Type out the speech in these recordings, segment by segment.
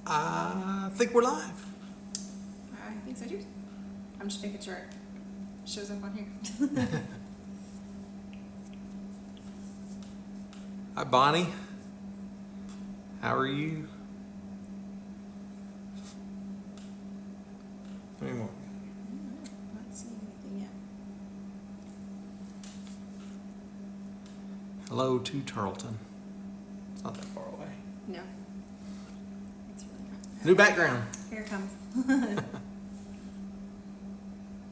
I think we're live. I think so too. I'm just making sure it shows up on here. Hi, Bonnie. How are you? Any more? Not seeing anything yet. Hello to Tarleton. It's not that far away. No. It's really not. New background. Here it comes.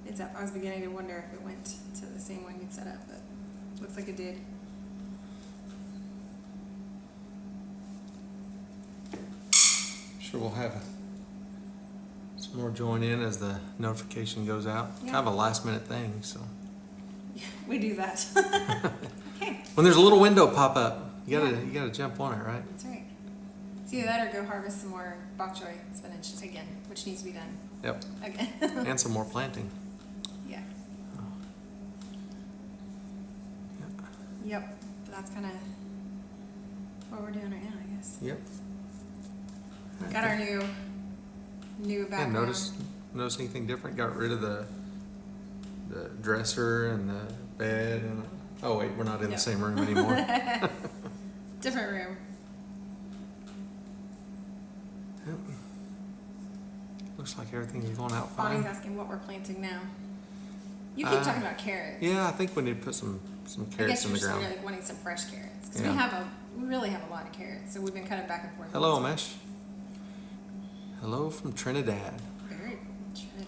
It's up. I was beginning to wonder if it went to the same one you'd set up, but looks like it did. Sure, we'll have some more join in as the notification goes out. Yeah. Kind of a last minute thing, so. We do that. Okay. When there's a little window pop up, you gotta jump on it, right? That's right. It's either that or go harvest some more bok choy spinach again, which needs to be done Yep. again. And some more planting. Yeah. Yep. Yep. But that's kind of what we're doing right now, I guess. Yep. Got our new Yeah, background. notice anything different? Got rid of the dresser and the bed and oh wait, we're not in the same room anymore. Different room. Yep. Looks like everything's going out Bonnie's fine. asking what we're planting now. You keep talking about carrots. Yeah, I think we need to put some I carrots guess in you're the just ground. really wanting some fresh carrots because Yeah. we really have a lot of carrots, so we've been kind of back and forth. Hello, on this Amesh. Hello from Trinidad. one. Very Trinidad.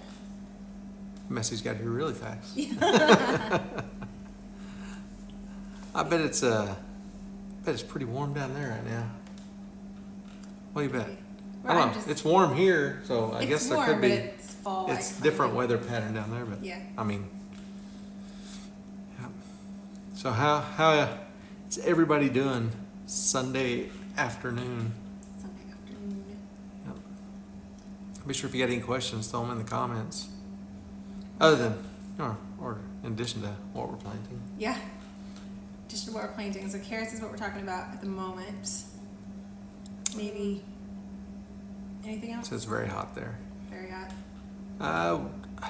Message got here really fast. I bet it's pretty warm down there right now. What do you bet? I Well, don't know. It's warm here, so I it's guess there warm, could be. but it's fall. It's different weather pattern down there, but Yeah. I mean, yeah. So how is everybody doing Sunday afternoon? Sunday afternoon. Yep. Be sure if you got any questions, throw them in the comments. Other than, or in addition to what we're planting. Yeah. Just what we're planting. So carrots is what we're talking about at the moment. Maybe anything else? So it's very hot there. Very hot.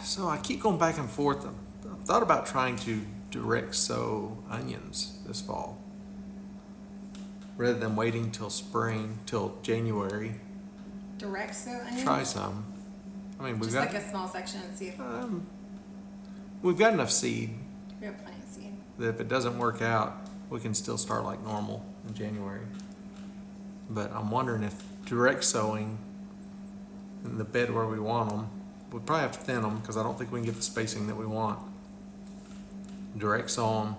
So I keep going back and forth. I've thought about trying to direct sow onions this fall, rather than waiting till spring, till January. Direct sow onions? Try some. I mean, we've Just got like a small section and see if we've got enough seed we have plenty of seed. that if it doesn't work out, we can still start like normal in January. But I'm wondering if direct sowing in the bed where we want them, we'll probably have to thin them because I don't think we can get the spacing that we want. Direct sow them.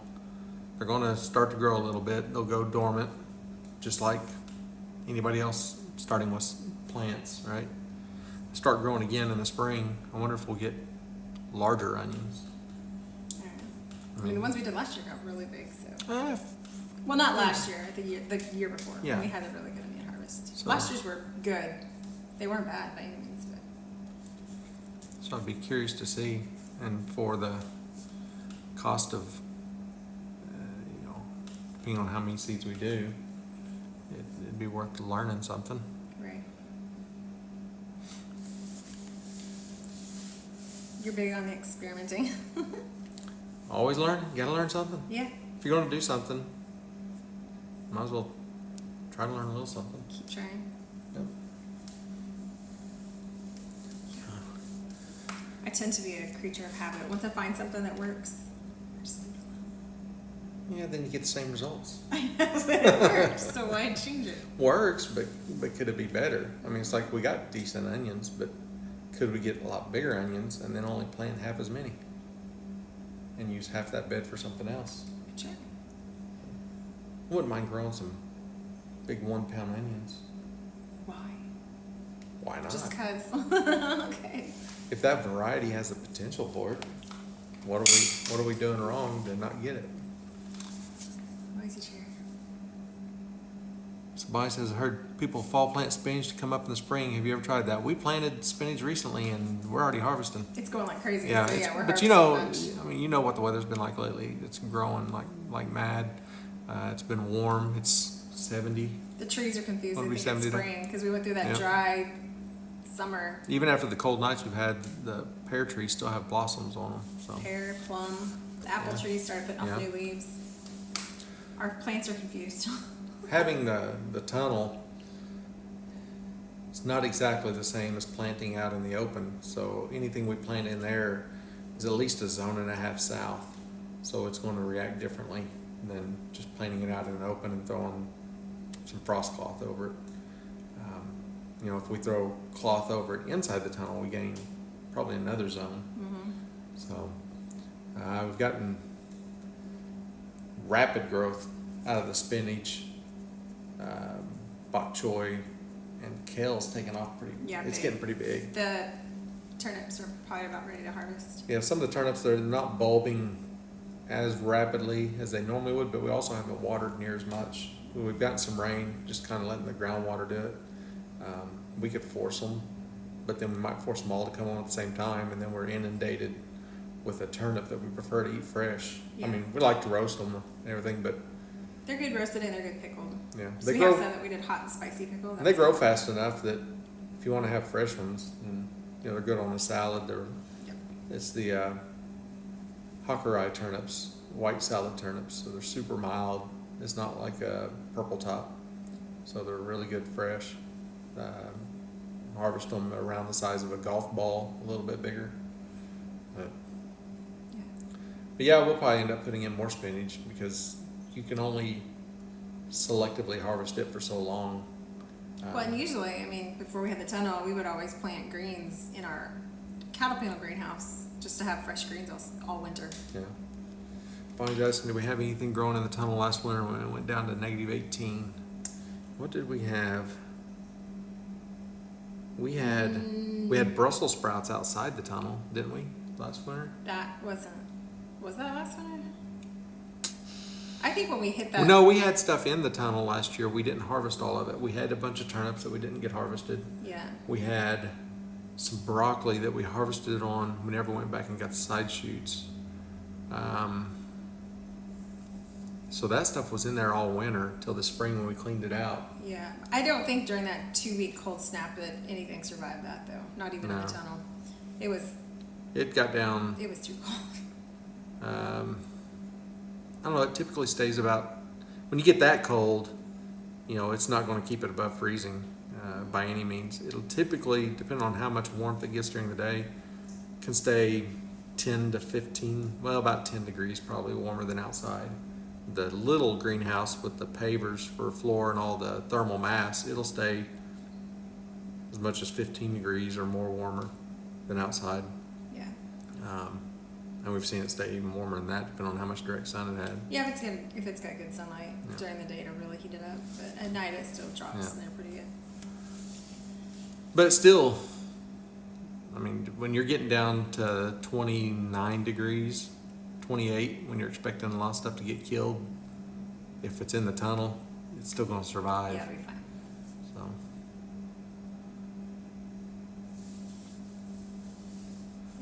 They're going to start to grow a little bit. They'll go dormant, just like anybody else starting with plants, right? Start growing again in the spring. I wonder if we'll get larger onions. Alright. I mean, the ones we did last year got really big, so. Uh, Well, not last year, the year before. Yeah. When we had a really good onion harvest. So- Last year's were good. They weren't bad by any means, but So I'd be curious to see, and for the cost of, depending on how many seeds we do, it'd be worth learning something. right. You're big on the experimenting. Always learn. You gotta learn something. Yeah. If you're gonna do something, might as well try to learn a little something. Keep trying. Yep. I tend to be a creature of habit. Once I find something that works, I just Yeah, then you get the same results. I know it works, so why change it? Works, but could it be better? I mean, it's like we got decent onions, but could we get a lot bigger onions and then only plant half as many and use half that bed for something else? Sure. Wouldn't mind growing some big 1 pound onions. Why? Why not? Just cause. Okay. If that variety has the potential for it, what are we doing wrong to not get it? Noisy chair. Somebody says, I heard people fall plant spinach to come up in the spring. Have you ever tried that? We planted spinach recently and we're already harvesting. It's going like crazy. Yeah, so it's- we're but harvesting a bunch. I mean, you know what the weather's been like lately. It's growing like mad. It's been warm. It's 70. The trees are confused. Wanna They be think it's 70 spring because we went through that Yeah. dry summer. Even after the cold nights we've had, the pear trees still have blossoms on them. So Pear, plum, the apple Yeah. trees started putting off Yeah. new leaves. Our plants are confused. having the tunnel, it's not exactly the same as planting out in the open. So anything we plant in there is at least a zone and a half south. So it's going to react differently than just planting it out in the open and throwing some frost cloth over it. You know, if we throw cloth over it inside the tunnel, we gain probably another zone. Mm-hmm. So we've gotten rapid growth out of the spinach, bok choy, and kale's taken off pretty. Yeah, It's big. getting pretty big. The turnips are probably about ready to harvest. Yeah, some of the turnips, they're not bulbing as rapidly as they normally would, but we also haven't watered near as much. We've gotten some rain, just kind of letting the groundwater do it. We could force them, but then we might force them all to come on at the same time, and then we're inundated with a turnip that we prefer to eat fresh. Yeah. I mean, we like to roast them and everything, but They're good roasted and they're good pickled. yeah, So they we grow. have some that we did hot and spicy pickle. That They was grow good. fast enough that if you want to have fresh ones, and you know they're good on a salad. Yep. It's the Hockerai turnips, white salad turnips. So they're super mild. It's not like a purple top. So they're really good fresh. Harvest them around the size of a golf ball, a little bit bigger. But, Yeah. but yeah, we'll probably end up putting in more spinach because you can only selectively harvest it for so long. Well, and usually, I mean, before we had the tunnel, we would always plant greens in our cattle panel greenhouse just to have fresh greens all winter. Yeah. Bonnie Dustin, did we have anything growing in the tunnel last winter when it went down to -18? What did we have? We had Brussels sprouts outside the tunnel, didn't we, last winter? That wasn't. Was that last winter? I think when we hit that. Well, no, we had stuff in the tunnel last year. We didn't harvest all of it. We had a bunch of turnips that we didn't get harvested. Yeah. We had some broccoli that we harvested on. We never went back and got the side shoots. So that stuff was in there all winter till the spring when we cleaned it out. Yeah. I don't think during that 2-week cold snap that anything survived that though. Not even in the No. tunnel. It was It got down. too cold. I don't know. It typically stays about. When you get that cold, you know it's not going to keep it above freezing by any means. It'll typically, depending on how much warmth it gets during the day, can stay 10 to 15. Well, about 10 degrees probably warmer than outside. The little greenhouse with the pavers for floor and all the thermal mass, it'll stay as much as 15 degrees or more warmer than outside. Yeah. And we've seen it stay even warmer than that, depending on how much direct sun it had. Yeah, if it's got good sunlight Yeah. during the day, it'll really heat it up. But at night, it still drops, Yeah. and they're pretty good. But it's still, I mean, when you're getting down to 29 degrees, 28, when you're expecting a lot of stuff to get killed, if it's in the tunnel, it's still going to survive. Yeah, it'll be fine. So.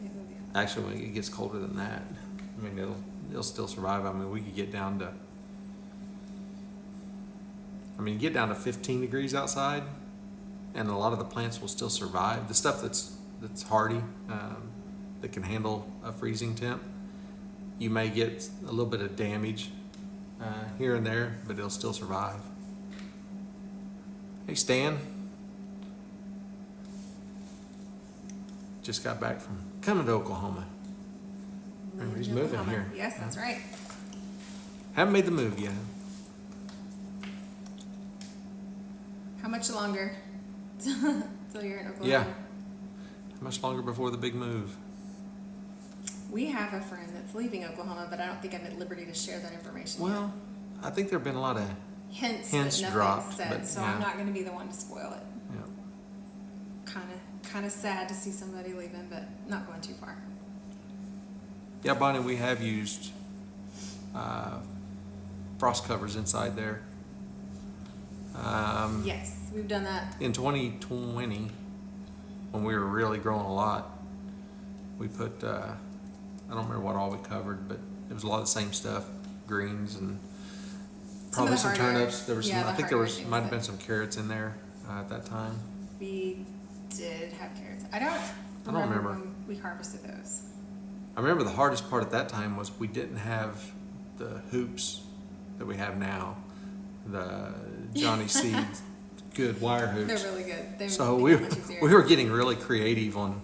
It'll be fine. Actually, when it gets colder than that, I mean, it'll still survive. I mean, we could get down to, get down to 15 degrees outside, and a lot of the plants will still survive. The stuff that's hardy, that can handle a freezing temp, you may get a little bit of damage here and there, but it'll still survive. Hey, Stan. Just got back from coming to Oklahoma. Remember, he's moving Oklahoma. here. Yes, that's right. Haven't made the move yet. How much longer till you're in Oklahoma? Yeah. How much longer before the big move? We have a friend that's leaving Oklahoma, but I don't think I'm at liberty to share that information Well, I think there have been a lot of yet. Hints hints but nothing's dropped, said, but so yeah. I'm not going to be the one to spoil it. Yeah. Kind of sad to see somebody leaving, but not going too far. Yeah, Bonnie, we have used frost covers inside there. Yes, we've done that. In 2020, when we were really growing a lot, we put, I don't remember what all we covered, but it was a lot of the same stuff, greens and Probably the some harder- turnips. There was yeah, some, I the think there harder was things might have that- been some carrots in there at that time. We did have carrots. I don't don't remember. when we harvested those. I remember the hardest part at that time was we didn't have the hoops that we have now, the Johnny Seed good wire hoops. They're really good. They're So they we get much easier. we were getting really creative on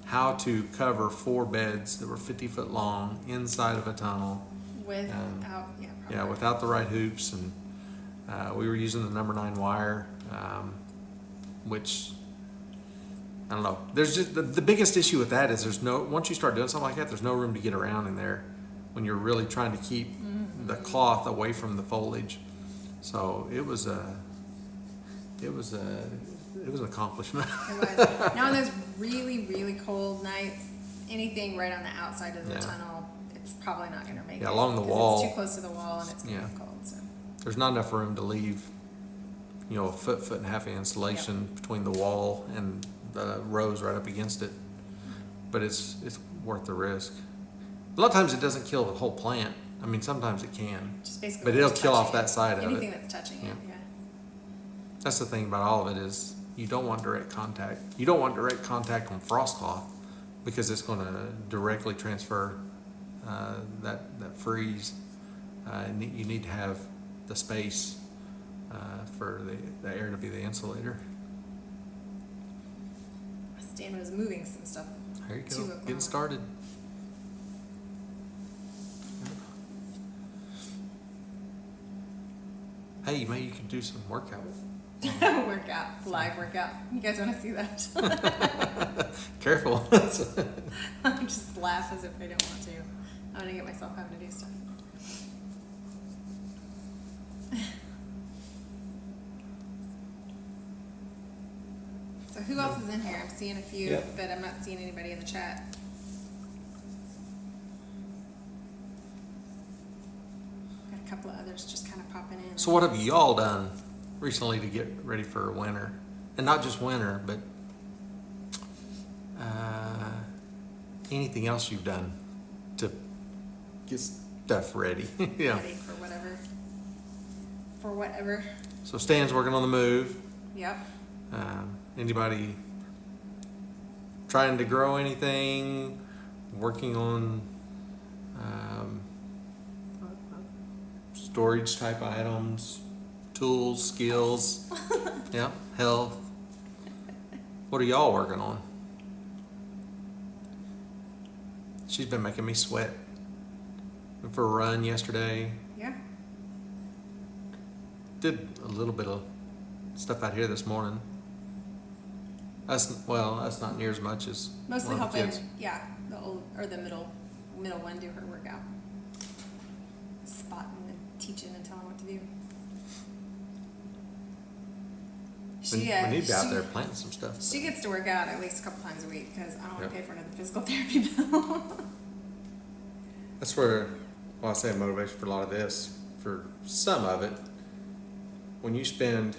how to cover 4 beds that were 50 foot long inside of a tunnel. Without, yeah, Yeah, probably. without the right hoops, and we were using the number 9 wire, which I don't know. There's just the biggest issue with that is there's no, once you start doing something like that, there's no room to get around in there when you're really trying to keep the cloth away from the foliage. So it was an accomplishment. It was. Now on those really, really cold nights, anything right on the outside of the Yeah. tunnel, it's probably not going to make it. Yeah, along the 'cause wall. It's too close to the wall and it's going to Yeah. be cold. So. There's not enough room to leave, a foot and a half of insulation between the wall and the rows right up against it. But it's worth the risk. A lot of times it doesn't kill the whole plant. I mean, sometimes it can. Just basically But it'll what's kill off touching that side of it. Anything that's touching it, yeah. That's the thing about all of it is you don't want direct contact. You don't want direct contact on frost cloth because it's going to directly transfer that freeze. You need to have the space for the air to be the insulator. Stan was moving some stuff. There you To go. a Getting corner. started. Hey, maybe you could do some workout. Workout, live workout. You guys want to see that? Careful. I just laugh as if I don't want to. I'm going to get myself having to do stuff. So who else is in here? I'm seeing a few, Yep. but I'm not seeing anybody in the chat. Got a couple of others just kind of popping in. So what have y'all done recently to get ready for winter? And not just winter, but anything else you've done to get stuff ready? Yeah. Ready for whatever. For whatever. So Stan's working on the move. Yep. Anybody trying to grow anything? Working on storage type items, tools, skills, yeah, health. What are y'all working on? She's been making me sweat. Went for a run yesterday. Yeah. Did a little bit of stuff out here this morning. That's not near as much as Mostly one of the helping, kids. yeah, the old or the middle one do her workout. Spotting and teaching and telling what to do. We need to be out there planting some stuff. She gets to work out at least a couple times a week because I don't want Yep. to pay for another physical therapy bill. That's where, I say motivation for a lot of this. For some of it, when you spend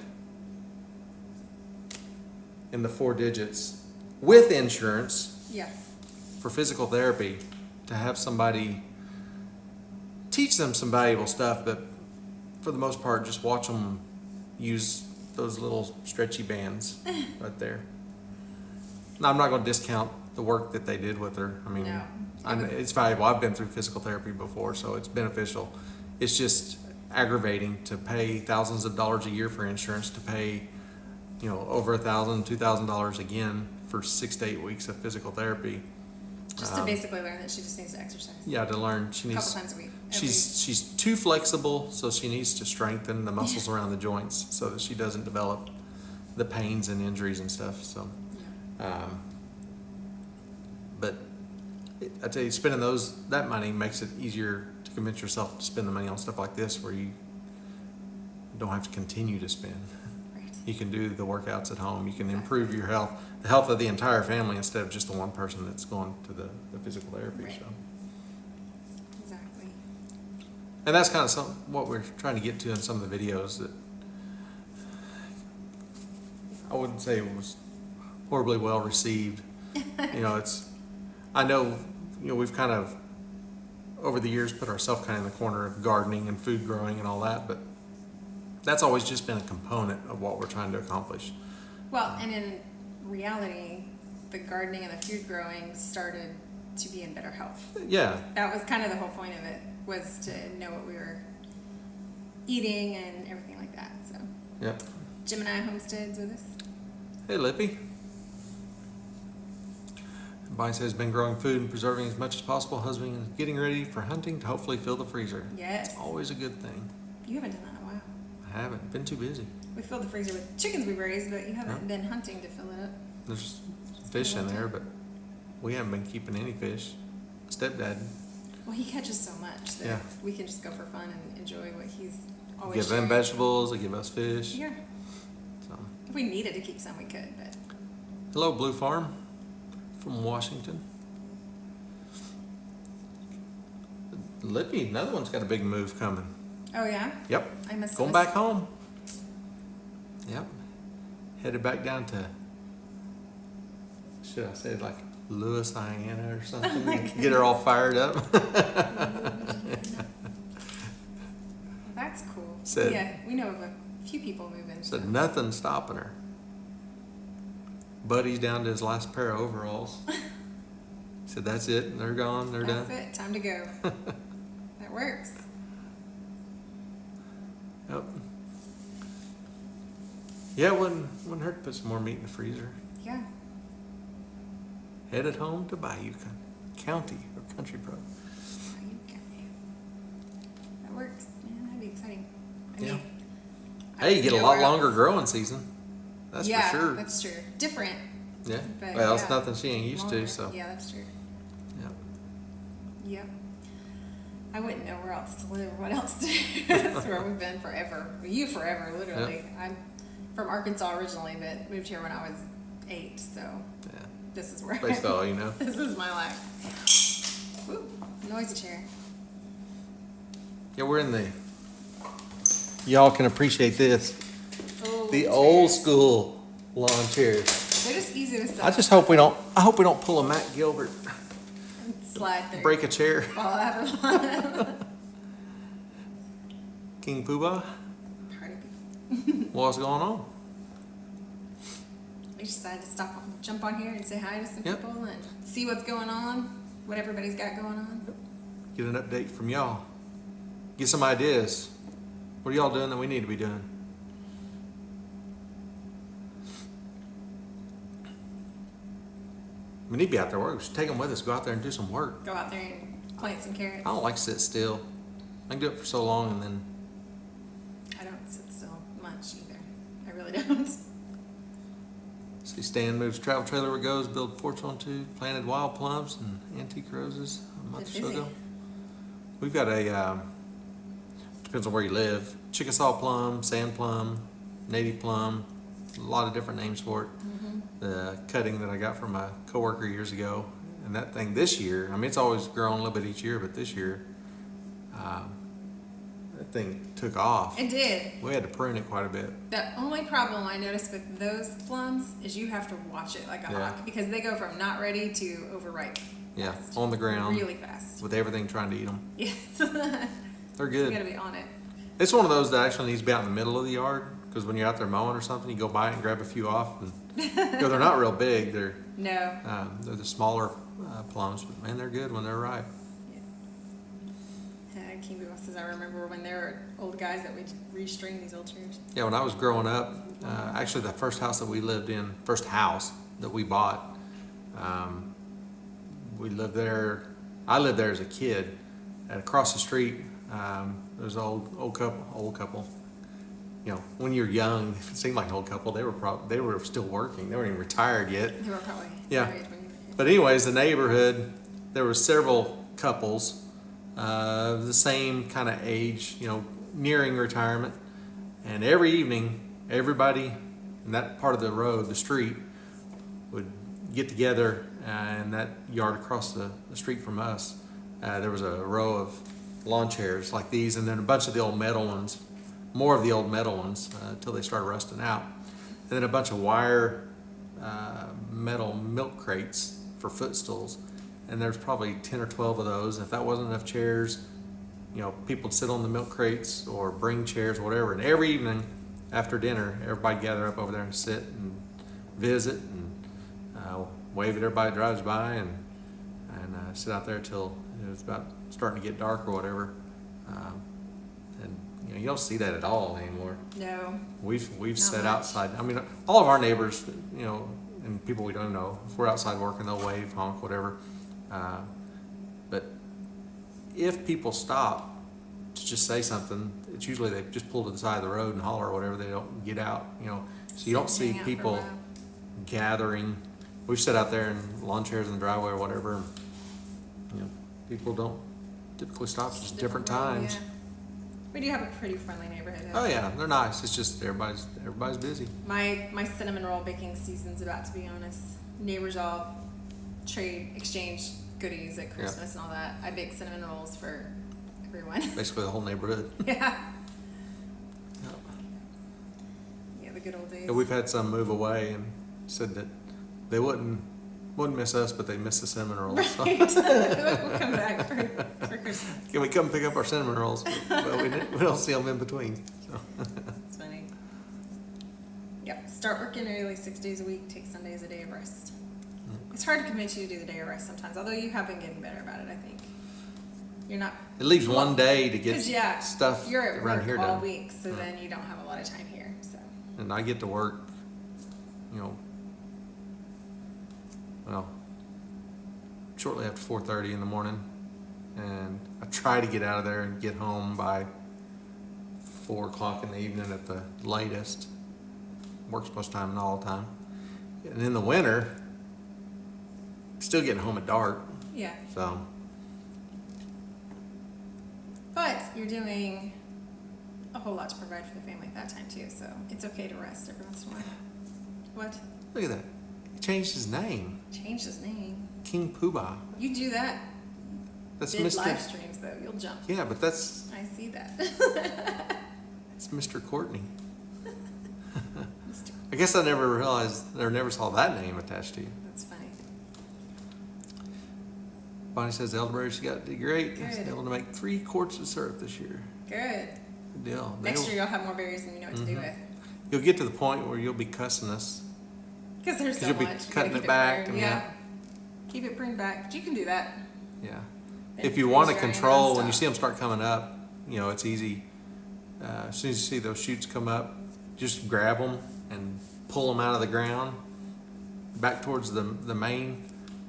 in the 4 digits with insurance Yeah. for physical therapy, to have somebody teach them some valuable stuff, but for the most part, just watch them use those little stretchy bands right there. Now, I'm not going to discount the work that they did with her. I mean, No. it's valuable. I've been through physical therapy before, so it's beneficial. It's just aggravating to pay thousands of dollars a year for insurance, to pay, over $1,000, $2,000 again for 6 to 8 weeks of physical therapy. Just to basically learn that she just needs to exercise. Yeah, to learn. She A needs. couple times a week. at least. She's too flexible, so she needs to strengthen the muscles around the joints so that she doesn't develop the pains and injuries and stuff. So, Yeah. but I tell you, spending that money makes it easier to convince yourself to spend the money on stuff like this, where you don't have to continue to spend. Right. You can do the workouts at home. You can improve your health, the health of the entire family, instead of just the one person that's going to the physical therapy. Right. So. Exactly. And that's kind of what we're trying to get to in some of the videos that I wouldn't say was horribly well received. I know, we've kind of over the years put ourselves kind of in the corner of gardening and food growing and all that, but That's always just been a component of what we're trying to accomplish. Well, and in reality, the gardening and the food growing started to be in better health. Yeah, That was kind of the whole point of it, was to know what we were eating and everything like that. So yep. Gemini Homestead's with us. Hey, Lippy. Bonnie says, been growing food and preserving as much as possible. Husband is getting ready for hunting to hopefully fill the freezer. Yes. It's always a good thing. You haven't done that in a while. I haven't. Been too busy. We filled the freezer with chickens we've raised, but you haven't been hunting to fill it up. There's fish in there, but we haven't been keeping any fish. Stepdad. Well, he catches so much that Yeah. we can just go for fun and enjoy what he's always Give them sharing. vegetables, they give us fish. Yeah. So. If we needed to keep some, we could, but Hello, Blue Farm from Washington. Lippy, another one's got a big move coming. oh yeah? Yep. I must Going back home. Yep. Headed back down to, should I say like Louisiana or something? Get her all fired up. That's cool. Said- yeah, we know of a few people moving. So. Said nothing stopping her. Buddy's down to his last pair of overalls. Said that's it. They're gone. They're That's done. it. Time to go. That works. Yep. Yeah, it wouldn't hurt to put some more meat in the freezer. Yeah. Headed home to Bayou County or Country Pro. That works. Yeah, that'd be exciting. I Yeah. mean, I Hey, you get a don't lot know where longer else- growing season. That's yeah, for sure. that's true. Different. Yeah. but Well, it's yeah. nothing she ain't used Longer. to, so. Yeah, that's true. Yeah. Yep. I wouldn't know where else to live or what else to do. That's where we've been forever. You forever, literally. I'm from Arkansas originally, but moved here when I was 8, so Yeah. this is where Based on all you know. this is my life. Woo, noisy chair. Yeah, we're in the. Y'all can appreciate this. Old The chairs. old school lawn chairs. They're just easy to set I just hope we don't. I hope we don't pull a Matt Gilbert, and slide through. break a chair. Fall out of line. King Poobah. Party people. What's going on? We decided to stop, jump on here and say hi to some Yep. people and see what's going on, what everybody's got going on. Get an update from y'all. Get some ideas. What are y'all doing that we need to be doing? We need to be out there working. We should take them with us. Go out there and do some work. Go out there and plant some carrots. I don't like to sit still. I can do it for so long and then I don't sit still much either. I really don't. see Stan moves travel trailer where it goes, build porch on two, planted wild plums and antique roses a month or Been so busy. ago. We've got a, depends on where you live, Chickasaw plum, sand plum, native plum, a lot of different names for it. The cutting that I got from a coworker years ago, and that thing this year, I mean, it's always grown a little bit each year, but this year, that thing took off. It did. We had to prune it quite a bit. The only problem I noticed with those plums is you have to watch it like a Yeah. hawk because they go from not ready to overripe. Yeah, fast. on the ground. Really fast. With everything trying to eat them. Yes. They're You good. gotta be on it. It's one of those that actually needs to be out in the middle of the yard, because when you're out there mowing or something, you go by it and grab a few off. And, they're not real big. They're No. the smaller plums, but man, they're good when they're ripe. King Boo says, I remember when there were old guys that would restring these old chairs. Yeah, when I was growing up, actually the first house that we lived in, first house that we bought, we lived there. I lived there as a kid. And across the street, there was an old couple. You know, when you're young, it seemed like an old couple. They were still working. They weren't even retired yet. They were probably Yeah. married when you were a kid. But anyways, the neighborhood, there were several couples of the same kind of age, you know, nearing retirement. And every evening, everybody in that part of the road, the street, would get together in that yard across the street from us. There was a row of lawn chairs like these, and then a bunch of the old metal ones, more of the old metal ones until they started rusting out. And then a bunch of wire metal milk crates for footstools. And there's probably 10 or 12 of those. If that wasn't enough chairs, people would sit on the milk crates or bring chairs or whatever. And every evening after dinner, everybody gather up over there and sit and visit and wave at everybody that drives by and sit out there till it was about starting to get dark or whatever. And you don't see that at all anymore. No. We've Not sat much. outside. I mean, all of our neighbors, and people we don't know, if we're outside working, they'll wave, honk, whatever. But if people stop to just say something, it's usually they just pull to the side of the road and holler or whatever. They don't get out, So you don't see Hang out for a people while. gathering. We've sat out there in lawn chairs in the driveway or whatever. And, people don't typically stop at Just different way, times. yeah. We do have a pretty friendly neighborhood. though. Oh yeah, they're nice. It's just everybody's busy. My cinnamon roll baking season's about to be honest. Neighbors all exchange goodies at Christmas and all that. I bake cinnamon rolls for everyone. Basically the whole neighborhood. Yeah. Yeah, the good old days. And we've had some move away and said that they wouldn't miss us, but they miss the cinnamon rolls. So, Right. We'll come back for Christmas. can we come pick up our cinnamon rolls? But we don't see them in between. So. It's funny. Yep. Start working early 6 days a week. Take Sundays a day of rest. It's hard to convince you to do the day of rest sometimes, although you have been getting better about it, I think. You're not. It leaves one day to get 'Cause, yeah, stuff You're at around work here all done. week, so then you don't have a lot of time here. So. And I get to work, well, shortly after 4:30 in the morning, and I try to get out of there and get home by 4 o'clock in the evening at the latest. Works most time and all the time. And in the winter, still getting home at dark. Yeah. So But you're doing a whole lot to provide for the family at that time too, so it's okay to rest every once in a while. What? look at that. He changed his name. Change his name. King Poobah. You do that. That's Did Mr. live streams though, you'll jump. Yeah, but that's I see that. it's Mr. Courtney. Mr. I guess I never saw that name attached to you. That's funny. Bonnie says the elderberries got did great. He's Good. able to make 3 quarts of syrup this year. Good. Good deal. Next year you'll have more berries than you know what to do Mhm. with. You'll get to the point where you'll be cussing us. Because there's 'Cause so you'll be much. You cutting gotta it keep back burned. and yeah. Keep it pruned back. But you can do that. Yeah. And If you want to freeze drying control, when you nonstop. see them start coming up, it's easy. As soon as you see those shoots come up, just grab them and pull them out of the ground back towards the main.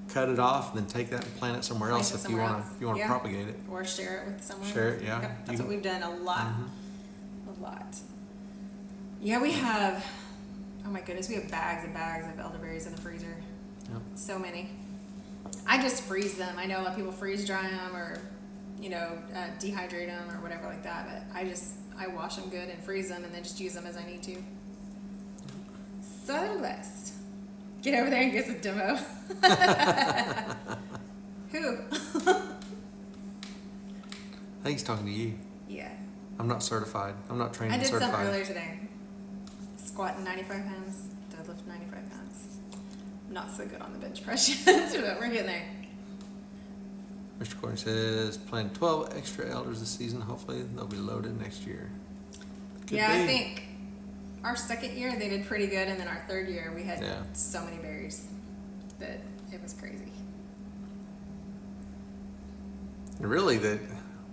Cut it off, and then take that and plant it somewhere Plant else it if somewhere else. you want to Yeah. propagate it. Or share it with someone. Share it, yeah. Yep, You that's what can- we've done a lot. Mhm. A lot. Yeah, we have, oh my goodness, we have bags and bags of elderberries in the freezer. Yep. So many. I just freeze them. I know a lot of people freeze dry them or, dehydrate them or whatever like that, but I wash them good and freeze them and then just use them as I need to. So blessed. Get over there and get some demo. Who? I think he's talking to you. Yeah. I'm not certified. I'm not trained I and did some certified. earlier today. Squatting 95 pounds, deadlift 95 pounds. Not so good on the bench press yet, but we're getting there. Mr. Courtney says, planted 12 extra elders this season. Hopefully they'll be loaded next year. Could Yeah, I be. think our second year they did pretty good, and then our third year we had Yeah. so many berries that it was crazy. And really, that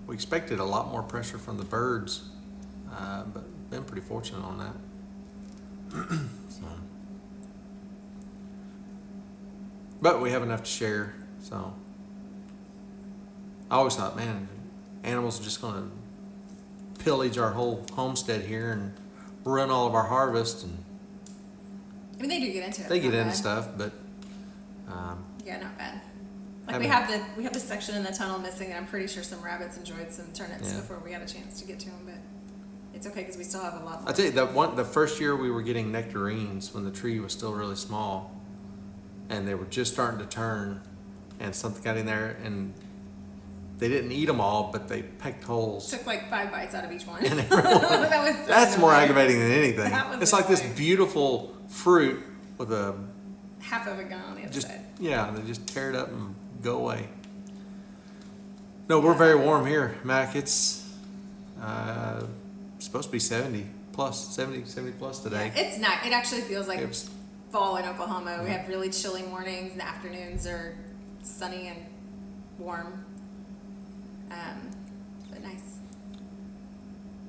we expected a lot more pressure from the birds, but been pretty fortunate on that. So. But we have enough to share, so. I always thought, man, animals are just going to pillage our whole homestead here and run all of our harvest, and I mean, they do get into it. they get not into bad. stuff, but Yeah, not bad. Like Haven't- we have the section in the tunnel missing, and I'm pretty sure some rabbits enjoyed some turnips Yeah. before we had a chance to get to them. But it's okay because we still have a lot more. I tell you the first year we were getting nectarines when the tree was still really small, and they were just starting to turn, and something got in there, and they didn't eat them all, but they pecked holes. Took like 5 bites out of each one. And everyone- That was so That's more annoying. aggravating than anything. That was It's like this annoying. beautiful fruit with a Half of it gone on the other just side. yeah, they just tear it up and go away. No, we're very warm here, Mac. It's supposed to be 70 plus, 70 plus today. Yeah, it's not. It actually feels like It's- fall in Oklahoma. We have really chilly mornings, and the afternoons are sunny and warm. But nice.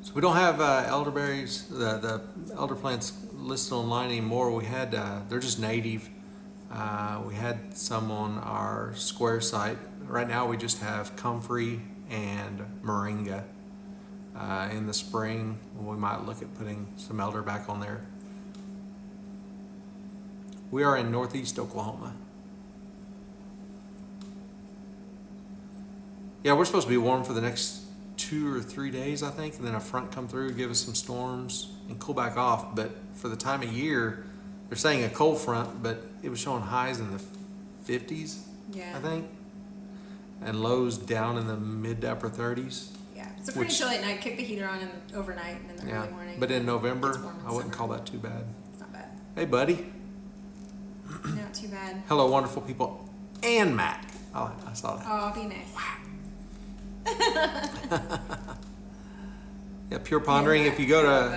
So we don't have elderberries, the elder plants listed online anymore. We had, they're just native. We had some on our square site. Right now we just have comfrey and moringa. In the spring, we might look at putting some elder back on there. We are in northeast Oklahoma. Yeah, we're supposed to be warm for the next 2 or 3 days, I think, and then a front come through, give us some storms, and cool back off. But for the time of year, they're saying a cold front, but it was showing highs in the 50s, Yeah. I think, and lows down in the mid to upper 30s. Yeah. So pretty Which- chilly at night. Kick the heater on overnight and in the Yeah, early morning. but in November, It's warm in I wouldn't summer. call that too bad. It's not bad. Hey, buddy. Not too bad. Hello, wonderful people. And Mac. Oh, I saw that. Oh, be nice. Yeah, Pure Pondering. Yeah, If you go I love to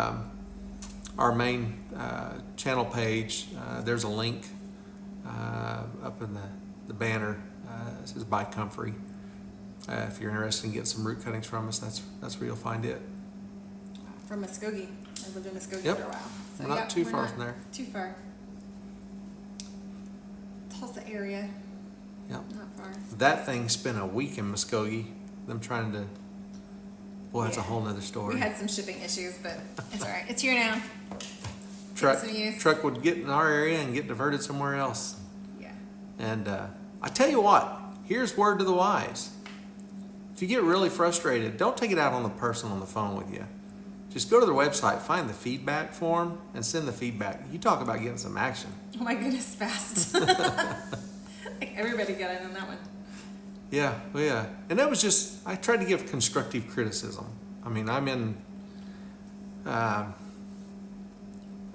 that. our main channel page, there's a link up in the banner. It says Buy Comfrey. If you're interested in getting some root cuttings from us, that's where you'll find it. From Muskogee. I lived in Muskogee Yep. for a while. So We're not yeah, too we're far not from there. Too far. Tulsa area, Yep. not far. That thing spent a week in Muskogee. Them trying to. Well, that's a Yeah. whole nother story. We had some shipping issues, but it's all right. It's here now. truck some use. truck would get in our area and get diverted somewhere else. Yeah. And I tell you what, here's word to the wise. If you get really frustrated, don't take it out on the person on the phone with you. Just go to their website, find the feedback form, and send the feedback. You talk about getting some action. Oh my goodness, fast. Like everybody got in on that one. Yeah, well, yeah. And that was just, I tried to give constructive criticism. I mean, I'm in,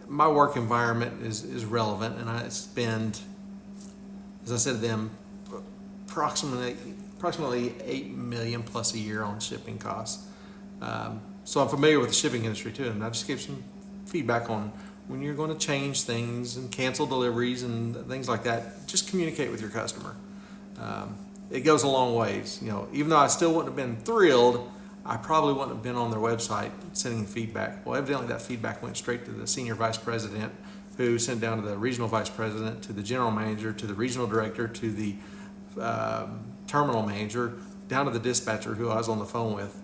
my work environment is relevant, and I spend, as I said to them, approximately 8 million plus a year on shipping costs. So I'm familiar with the shipping industry too, and I just gave some feedback on when you're going to change things and cancel deliveries and things like that. Just communicate with your customer. It goes a long ways. You know, even though I still wouldn't have been thrilled, I probably wouldn't have been on their website sending feedback. Well, evidently that feedback went straight to the senior vice president, who sent down to the regional vice president, to the general manager, to the regional director, to the terminal manager, down to the dispatcher who I was on the phone with.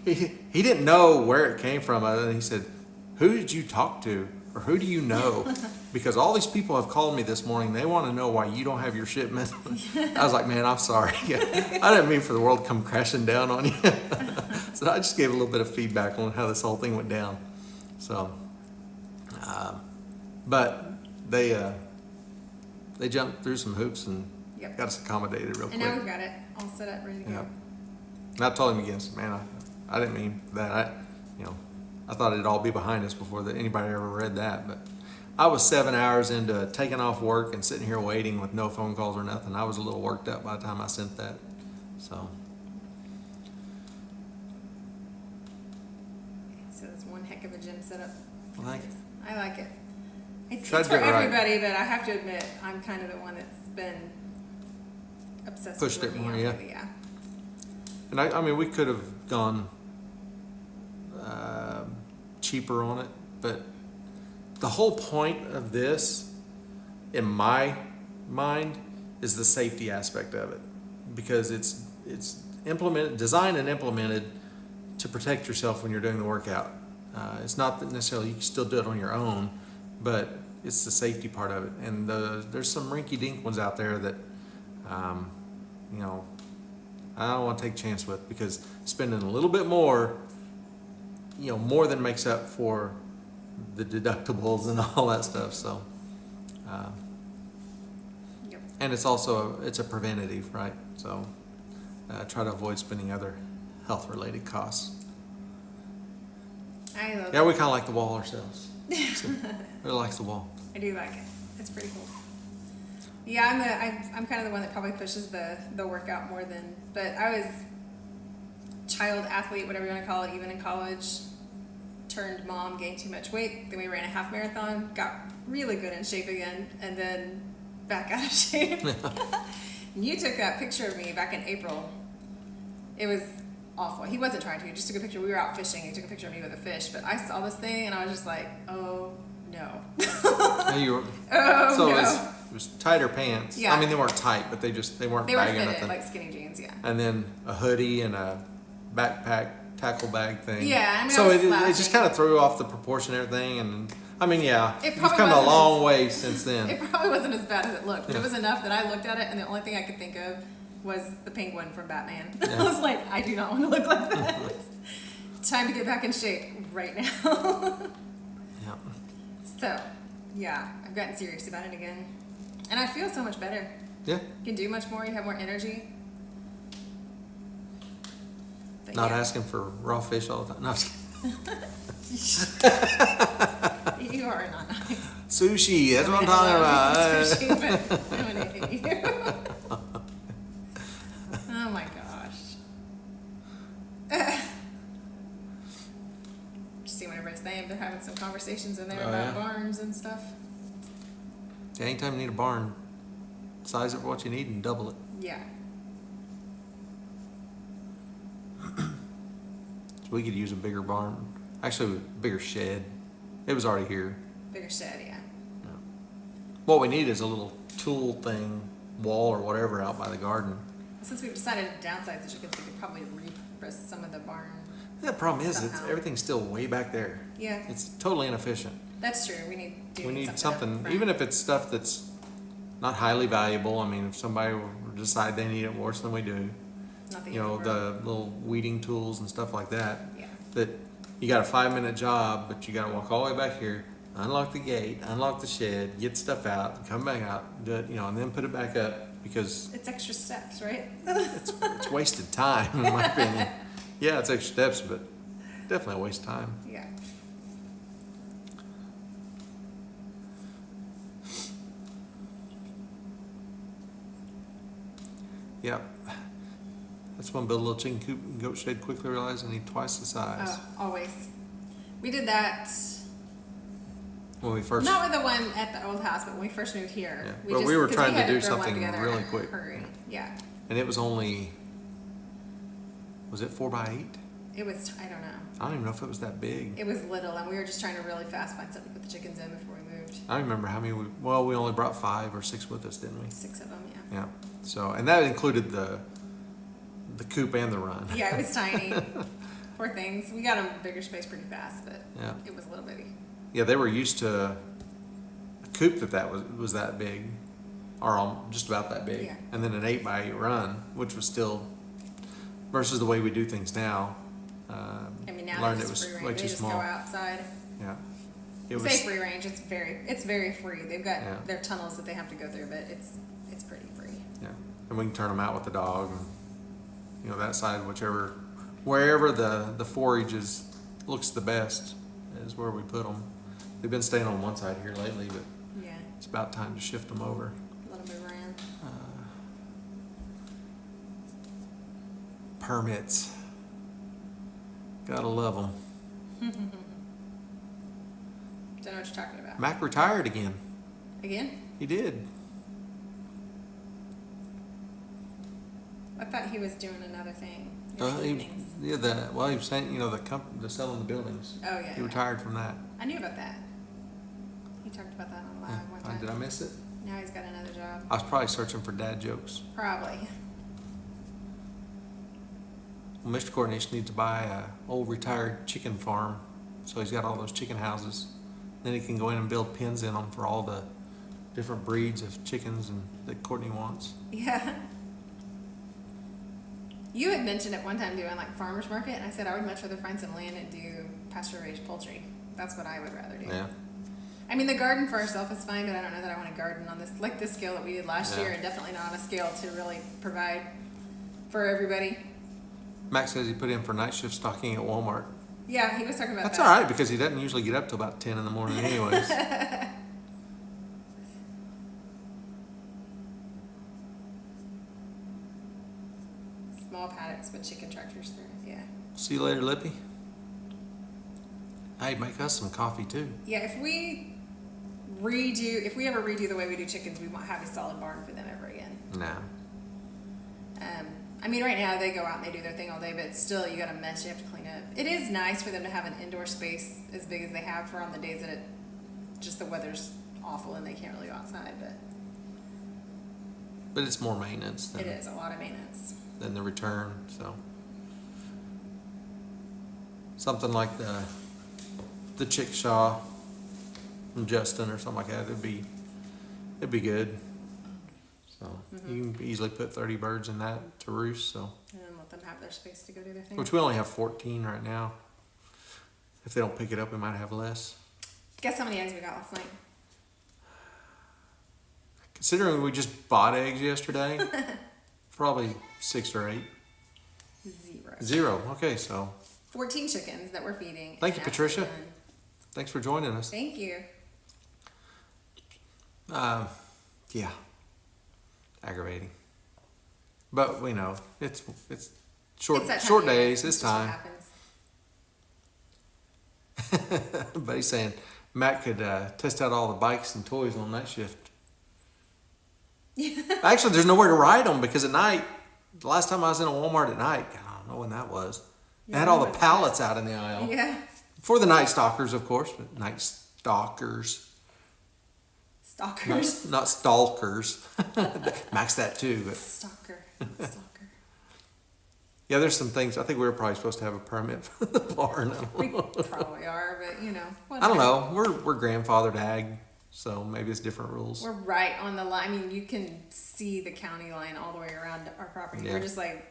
He didn't know where it came from. He said, "Who did you talk to, or who do you know? Because all these people have called me this morning. They want to know why you don't have your shipment." I was like, "Man, I'm sorry. I didn't mean for the world to come crashing down on you." So I just gave a little bit of feedback on how this whole thing went down. So, but they jumped through some hoops and Yep. got us accommodated real And quick. now we've got it all set up, ready to Yeah. go. And I told him again, man, I didn't mean that. I thought it'd all be behind us before that anybody ever read that. But I was 7 hours into taking off work and sitting here waiting with no phone calls or nothing. I was a little worked up by the time I sent that. So, So it's one heck of a gym setup. well, thank you. I like it. It's Tried for to get it right. everybody, but I have to admit, I'm kind of the one that's been obsessed Pushed with it working more, out yeah. lately, yeah. And I mean, we could have gone cheaper on it, but the whole point of this, in my mind, is the safety aspect of it, because it's implemented, designed and implemented to protect yourself when you're doing the workout. It's not that necessarily you can still do it on your own, but it's the safety part of it. And there's some rinky-dink ones out there that, I don't want to take a chance with, because spending a little bit more, more than makes up for the deductibles and all that stuff. So, Yep. and it's also it's a preventative, right? So, try to avoid spending other health-related costs. I love Yeah, it. we kind of like the wall ourselves. So, really likes the wall. I do like it. It's pretty cool. Yeah, I'm kind of the one that probably pushes the workout more than, but I was child athlete, whatever you want to call it, even in college. Turned mom, gained too much weight. Then we ran a half marathon, got really good in shape again, and then back out of shape. And you took that picture of me back in April. It was awful. He wasn't trying to. He just took a picture. We were out fishing. He took a picture of me with a fish. But I saw this thing, and I was just like, oh, no. No, you were, Oh, so no. it was tighter pants. Yeah. I mean, they weren't tight, but they weren't They were bagging fitted, nothing. like skinny jeans, yeah. And then a hoodie and a backpack tackle bag thing. Yeah, I mean, so I was it slouching. just kind of threw off the proportion and everything. And I mean, yeah, It you've probably come a wasn't long way since then. It probably wasn't as bad as it looked, but Yeah. it was enough that I looked at it, and the only thing I could think of was the penguin from Batman. Yeah. I was like, I do not want to look like that. Time to get back in shape right now. Yeah. So, yeah, I've gotten serious about it again. And I feel so much better. Yeah. You can do much more, you have more energy. But Not yeah. asking for raw fish all the time. No. You are not nice. Sushi, that's what I'm I talking love about. me some sushi, but I'm gonna hate you. Oh my gosh. Just see what everybody's saying. They're having some conversations in there Oh, about yeah? barns and stuff. Anytime you need a barn, size it for what you need and double it. Yeah. So we could use a bigger barn. Actually, a bigger shed. It was already here. Bigger shed, yeah. What we need is a little tool thing, wall or whatever out by the garden. Since we've decided to downsize the chickens, we could probably repurpose some of the barn. The problem is, Somehow. everything's still way back there. Yeah, It's totally inefficient. that's true. We need We need up something, front. even if it's stuff that's not highly valuable. I mean, if somebody will decide they need it worse than we do, Not that you know, can the little weeding tools and stuff like that, Yeah. that you got a 5-minute job, but you got to walk all the way back here, unlock the gate, unlock the shed, get stuff out, come back out, do it, you know, and then put it back up because It's extra steps, right? it's wasted time, in my opinion. Yeah, it's extra steps, but definitely a waste of time. Yeah. Yep. That's one build a little chicken coop and goat shed, quickly realize I need twice the size. Oh, always. We did that. When we first, Not with the one at the old house, but when we first moved here. Yeah. But we were 'cause trying to had do throw one something together really in a quick. Hurry. Yeah. and it was only, was it 4x8? It was, I don't know. I don't even know if it was that big. It was little, and we were just trying to really fast find something to put the chickens in before we moved. I don't remember how many we only brought 5 or 6 with us, didn't we? 6 of them, yeah. Yeah. So, and that included the coop and the run. Yeah, it was tiny. Poor things. We got them bigger space pretty fast, but Yeah. it was a little bitty. Yeah, they were used to a coop that was that big, or just about that big, Yeah. and then an 8x8 run, which was still versus the way we do things now. I mean, now Learned they're it just was free way range. They too just small. go outside. Yeah, it You was. say free range, it's very free. They've got Yeah. their tunnels that they have to go through, but it's pretty free. Yeah, and we can turn them out with the dog, and you know that side, wherever the forage looks the best is where we put them. They've been staying on one side here lately, but Yeah, it's about time to shift them over. let them move around. Permits, gotta love them. Don't know what you're talking about. Mac retired again. Again? He did. I thought he was doing another thing. in Uh, the he, evenings. yeah, he was saying, the selling the buildings. Oh yeah. He retired from that. I knew about that. He talked about that on live one Yeah. time. Did I miss it? Now he's got another job. I was probably searching for dad jokes. Probably. Well, Mr. Cornish needs to buy a old retired chicken farm, so he's got all those chicken houses. Then he can go in and build pens in them for all the different breeds of chickens that Courtney wants. Yeah. You had mentioned at one time doing like farmer's market, and I said I would much rather find some land and do pasture raised poultry. That's what I would rather do. Yeah. I mean, the garden for ourselves is fine, but I don't know that I want to garden on this scale that we did last Yeah. year, and definitely not on a scale to really provide for everybody. Max says he put in for night shift stocking at Walmart. Yeah, he was talking about That's that. all right because he doesn't usually get up till about 10 in the morning anyways. has put chicken tractors through. Yeah. See you later, Lippy. Hey, make us some coffee too. Yeah, if we ever redo the way we do chickens, we won't have a solid barn for them ever again. Nah. I mean, right now they go out and they do their thing all day, but still, you got a mess you have to clean up. It is nice for them to have an indoor space as big as they have for on the days that just the weather's awful and they can't really go outside. But it's more maintenance than, It is a lot of maintenance. than the return. So something like the chickshaw from Justin or something like that, it'd be good. So you can easily put 30 birds in that to roost. So And then let them have their space to go do their thing. which we only have 14 right now. If they don't pick it up, we might have less. Guess how many eggs we got last night? Considering we just bought eggs yesterday, probably 6 or 8. 0. 0. Okay, so 14 chickens that we're feeding. Thank you, and that's Patricia. done. thanks for joining us. Thank you. Yeah, aggravating. But we know it's short It's that time short of year. days. It's just what time. happens. But he's saying Matt could test out all the bikes and toys on night shift. Actually, there's nowhere to ride them because at night, the last time I was in a Walmart at night, I don't know when that was. They had all the pallets out in the aisle. Yeah. For the night stalkers, of course, but night stalkers. Stalkers. Not stalkers. Max that too. But Stalker. Stalker. yeah, there's some things. I think we were probably supposed to have a permit for the barn. I don't We know. probably are, but you know. I don't whatever. know. We're grandfathered ag, so maybe it's different rules. We're right on the line. I mean, you can see the county line all the way around our property. Yeah. We're just like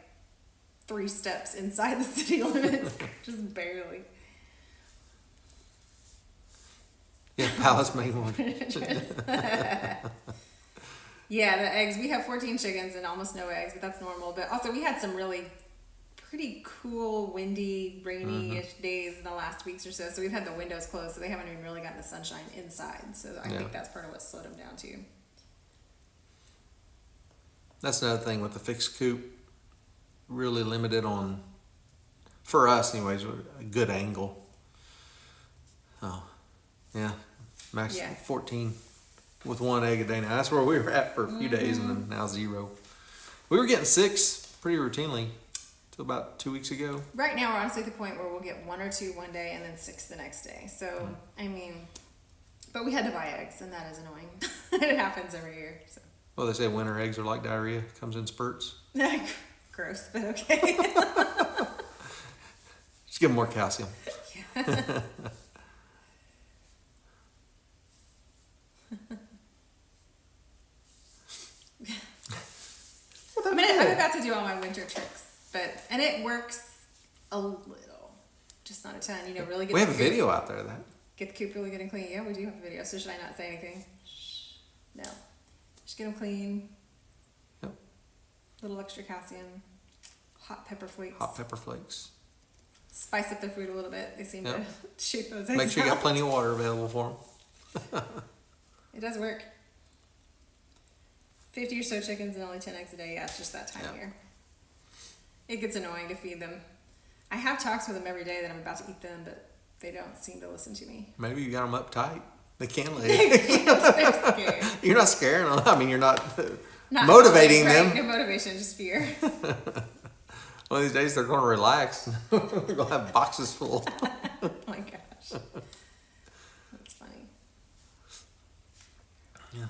3 steps inside the city limits, just barely. Yeah, Palace main one. Yeah, the eggs. We have 14 chickens and almost no eggs, but that's normal. But also, we had some really pretty cool, windy, rainy-ish days in the last weeks or so. So we've had the windows closed, so they haven't even really gotten the sunshine inside. So I Yeah. think that's part of what slowed them down too. That's another thing with the fixed coop. Really limited on, for us anyways, a good angle. Oh, yeah, max Yeah. 14 with 1 egg a day. Now that's where we were at for a few days, and then now 0. We were getting 6 pretty routinely till about 2 weeks ago. Right now, we're honestly at the point where we'll get 1 or 2 one day and then 6 the next day. So, I mean, but we had to buy eggs, and that is annoying. It happens every year. So. Well, they say winter eggs are like diarrhea, comes in spurts. Gross, but okay. Just give them more calcium. I'm about to do all my winter tricks, and it works a little, just not a ton. You know, really get. We the have a coop- video out there of that. Get the coop really good and clean. Yeah, we do have a video. So should I not say anything? Shh. No. Just get them clean. Yep. Little extra calcium. Hot pepper flakes. Hot pepper flakes. Spice up their food a little bit. They seem Yep. to shoot those eggs Make sure you got out. plenty of water available for them. It does work. 50 or so chickens and only 10 eggs a day. Yeah, it's just that time of Yeah. year. It gets annoying to feed them. I have talks with them every day that I'm about to eat them, but they don't seem to listen to me. Maybe you got them uptight. They can't lay. They're scared. You're not scaring them. I mean, you're not, Not motivating right, them. No motivation, just fear. One of these days they're going to relax. We're going to have boxes full. Oh my gosh. That's funny. Yeah.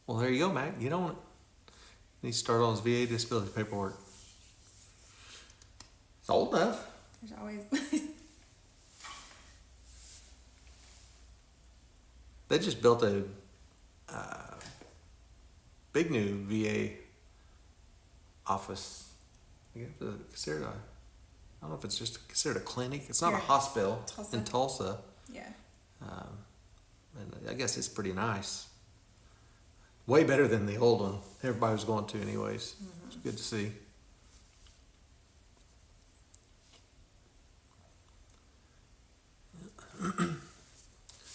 Well, there you go, Mac. Get on it. Need to start on his VA disability paperwork. It's old enough. There's always. They just built a big new VA office. I guess it's considered I don't know if it's just considered a clinic. It's not Here. a hospital Tulsa. in Tulsa. Yeah. And I guess it's pretty nice. Way better than the old one everybody was going to anyways. It's good to see.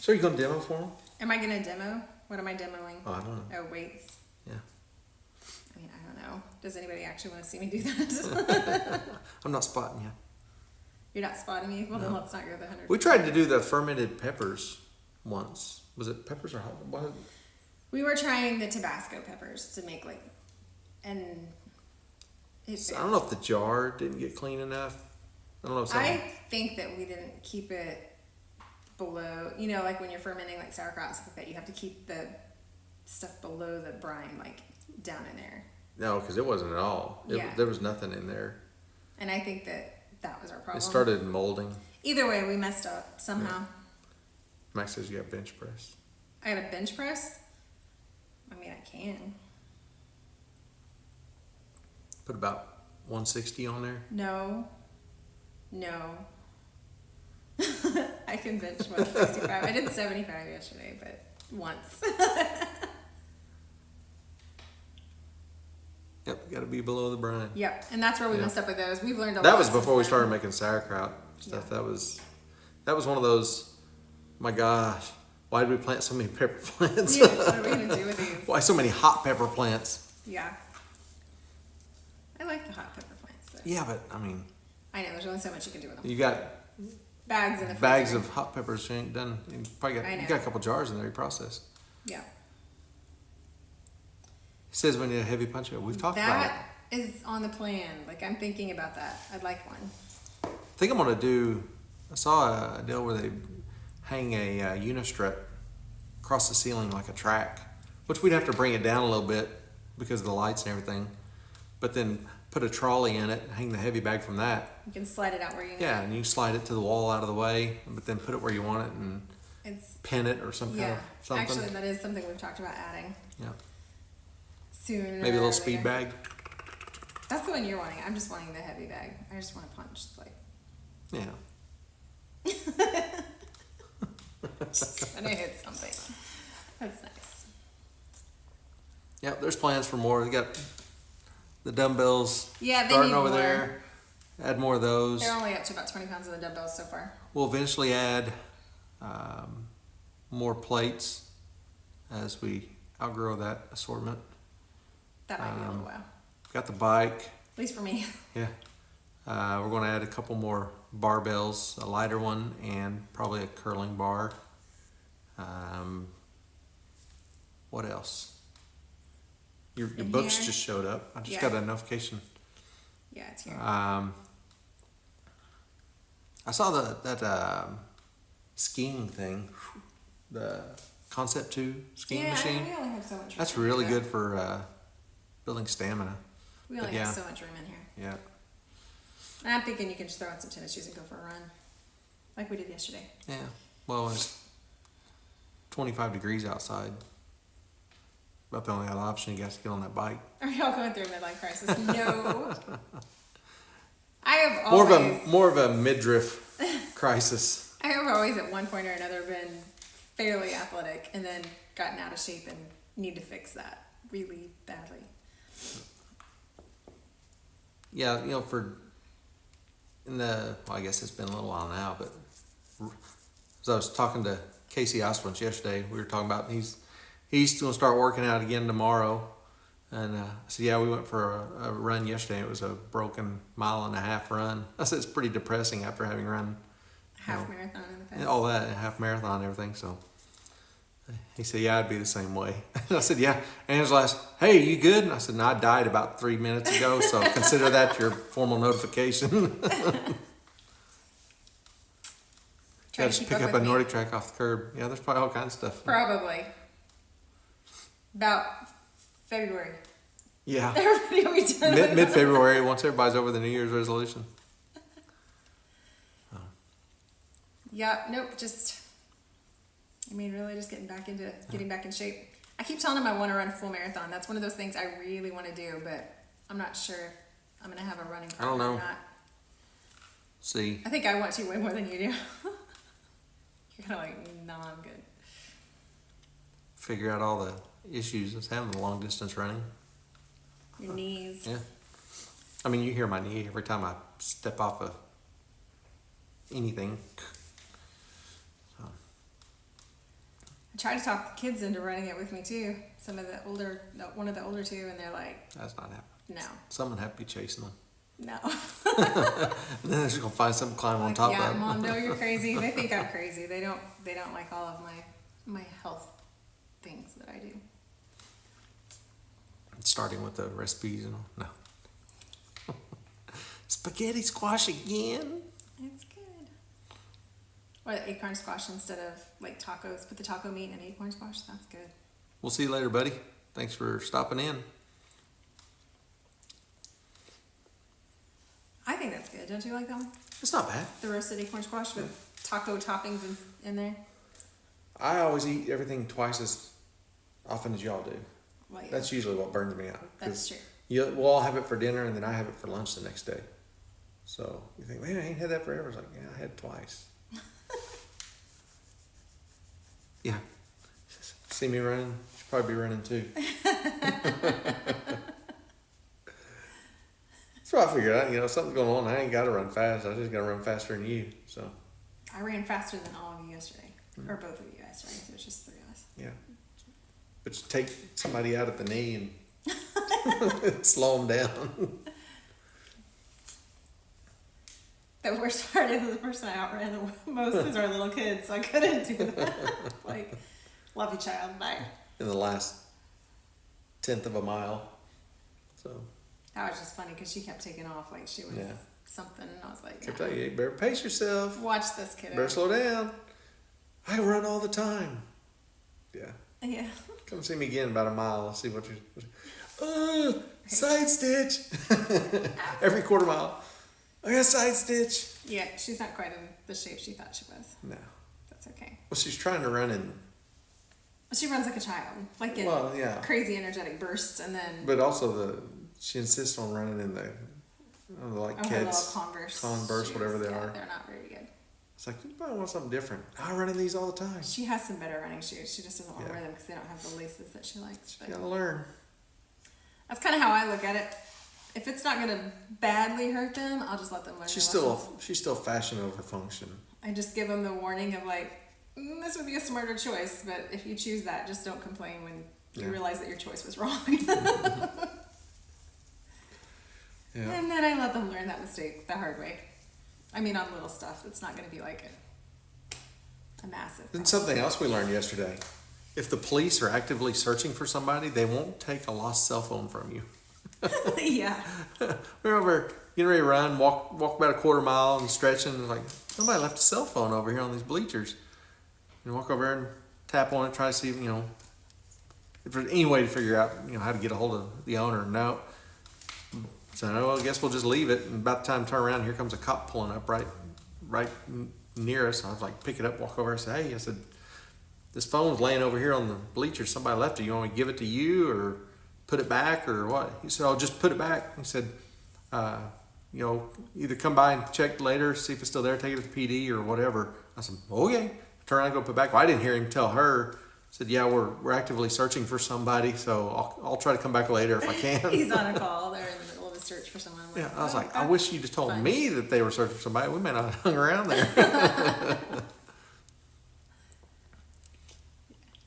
So are you going to demo for them? Am I going to demo? What am I demoing? Oh, I don't know. Oh, weights. Yeah. I mean, I don't know. Does anybody actually want to see me do that? I'm not spotting you. You're not spotting me? Well, then let's not go the 100. We tried to do the fermented peppers once. Was it peppers or what? We were trying the Tabasco peppers to make like, and it I don't know if the jar didn't get clean enough. I don't know if something. I think that we didn't keep it below, you know, like when you're fermenting like sauerkraut, stuff like that, you have to keep the stuff below the brine, like down in there. No, because it wasn't at all. There was nothing in there. And I think that was our problem. It started molding. Either way, we messed up somehow. Yeah. Max says you got bench press. I got a bench press? I mean, I can. Put about 160 on there. No. I can bench 165. I did 75 yesterday, but once. Yep, got to be below the brine. Yep, and that's where we messed up with those. We've learned a lot. That was before we since started then. making sauerkraut stuff. Yeah. That was one of those. My gosh, why did we plant so many pepper plants? Yeah, what are we gonna do with these? Why so many hot pepper plants? Yeah. I like the hot pepper plants. Though. Yeah, but I mean, I know there's only so much you can do with them. you got Bags in the bags freezer. of hot peppers. You ain't done. You probably I know. you got a couple jars in there. You processed. Yeah. It says we need a heavy punch out. We've talked about it. That is on the plan. Like I'm thinking about that. I'd like one. I think I'm gonna do. I saw a deal where they hang a unistrut across the ceiling like a track, which we'd have to bring it down a little bit because of the lights and everything. But then put a trolley in it, hang the heavy bag from that. You can slide it out where you need Yeah, it. and you slide it to the wall out of the way, but then put it where you want it and It's pin it or some kind yeah. of something. Actually, that is something we've talked about adding Yeah, soon. maybe a little speed bag. That's the one you're wanting. I'm just wanting the heavy bag. I just want to punch like. Yeah. Just trying to hit something. That's nice. Yep, there's plans for more. We got the dumbbells Yeah, they starting need over more. there. Add more of those. They're only up to about 20 pounds of the dumbbells so far. We'll eventually add more plates as we outgrow that assortment. That might be a little while. Got the bike. At least for me. Yeah. We're going to add a couple more barbells, a lighter one, and probably a curling bar. What else? Your In books here? just showed up. I just Yeah. got a notification. Yeah, it's here. I saw that skiing thing, the Concept 2 skiing yeah, machine. we only have so much room. That's in really here, good for building stamina. We only but have yeah. so much room in here. Yeah. And I'm thinking you can just throw on some tennis shoes and go for a run. Like we did yesterday. Yeah. Well, it's 25 degrees outside. About the only other option you got to get on that bike. Are y'all going through a midlife crisis? No. I have More always, of a midriff crisis. I have always at one point or another been fairly athletic and then gotten out of shape and need to fix that really badly. Yeah, I guess it's been a little while now, but as I was talking to Casey Oswins yesterday, we were talking about he's going to start working out again tomorrow. And I said, yeah, we went for a run yesterday. It was a broken 1.5 mile run. I said, it's pretty depressing after having run Half marathon in the past. all that, half marathon and everything. So he said, yeah, I'd be the same way. I said, yeah. And his last, hey, you good? And I said, no, I died about 3 minutes ago, so consider that your formal notification. Try Got to to keep pick up with a me. Nordic track off the curb. Yeah, there's probably all kinds of stuff. Probably. About February. Yeah. Everybody will be done with Mid February, once everybody's over the New Year's resolution. Yeah, nope, really just getting back in shape. I keep telling him I want to run a full marathon. That's one of those things I really want to do, but I'm not sure if I'm going to have a running I don't partner or know. not. See, I think I want to way more than you do. You're kind of like, no, I'm good. figure out all the issues that's having the long distance running. Your knees. Yeah. I mean, you hear my knee every time I step off of anything. So, I try to talk the kids into running it with me too. One of the older two, and they're like, that's not happening. No. Someone have to be chasing them. No. And then they're just gonna find something to climb on top yeah, of. Mom, no, you're crazy. They think I'm crazy. They don't like all of my health things that I do. Starting with the recipes and all. No. Spaghetti squash again? It's good. Or acorn squash instead of like tacos. Put the taco meat in acorn squash. That's good. We'll see you later, buddy. Thanks for stopping in. I think that's good. Don't you like that one? It's not bad. The roasted acorn squash with taco toppings in there. I always eat everything twice as often as y'all do. Well, yeah, That's usually what burns me out. that's true. We'll all have it for dinner, and then I have it for lunch the next day. So you think, man, I ain't had that forever. It's like, yeah, I had it twice. Yeah. See me running? Should probably be running too. So I figured out, something's going on. I ain't got to run fast. I just got to run faster than you. So. I ran faster than all of you yesterday, or both of you yesterday. So it's just 3 of us. Yeah. But you take somebody out at the knee and slow them down. The worst part is the person I outran the most is our little kids, so I couldn't do that. Like, love you, child. Bye. In the last 1/10 of a mile. So. That was just funny because she kept taking off like she was something, and I was like, Kept telling you, you better pace yourself. watch this kid. Better slow down. I run all the time. Yeah. Yeah. Come see me again about a mile. I'll see what you're. Side stitch. Every quarter mile. I got a side stitch. Yeah, she's not quite in the shape she thought she was. No. That's okay. Well, she's trying to run in. She runs like a child, like in crazy energetic bursts, and then. But also she insists on running in the like her kids little Converse shoes, whatever they are. They're not very good. It's like, you probably want something different. I run in these all the time. She has some better running shoes. She just doesn't want to wear them because they don't have the laces that she likes. You gotta learn. That's kind of how I look at it. If it's not gonna badly hurt them, I'll just let them learn. She's still fashion over function. I just give them the warning of like, this would be a smarter choice, but if you choose that, just don't complain when you realize that your choice was wrong. Yeah. And then I let them learn that mistake the hard way. I mean, on little stuff. It's not going to be like a massive. And something else we learned yesterday. If the police are actively searching for somebody, they won't take a lost cell phone from you. Yeah. We're over getting ready to run, walk about a quarter mile and stretching. And like, somebody left a cell phone over here on these bleachers. And walk over there and tap on it, try to see, if there's any way to figure out, how to get a hold of the owner. No. So, well, I guess we'll just leave it. And about the time I turn around, here comes a cop pulling up right near us. I was like, pick it up, walk over and say, hey, I said, this phone's laying over here on the bleachers. Somebody left it. You want me to give it to you or put it back or what? He said, I'll just put it back. He said, either come by and check later, see if it's still there, take it to the PD or whatever. I said, okay. Turn around and go put it back. Well, I didn't hear him tell her. I said, yeah, we're actively searching for somebody, so I'll try to come back later if I can. He's on a call. They're in the middle of a search for someone. Yeah, I was like, I wish you just told me that they were searching for somebody. We may not have hung around there.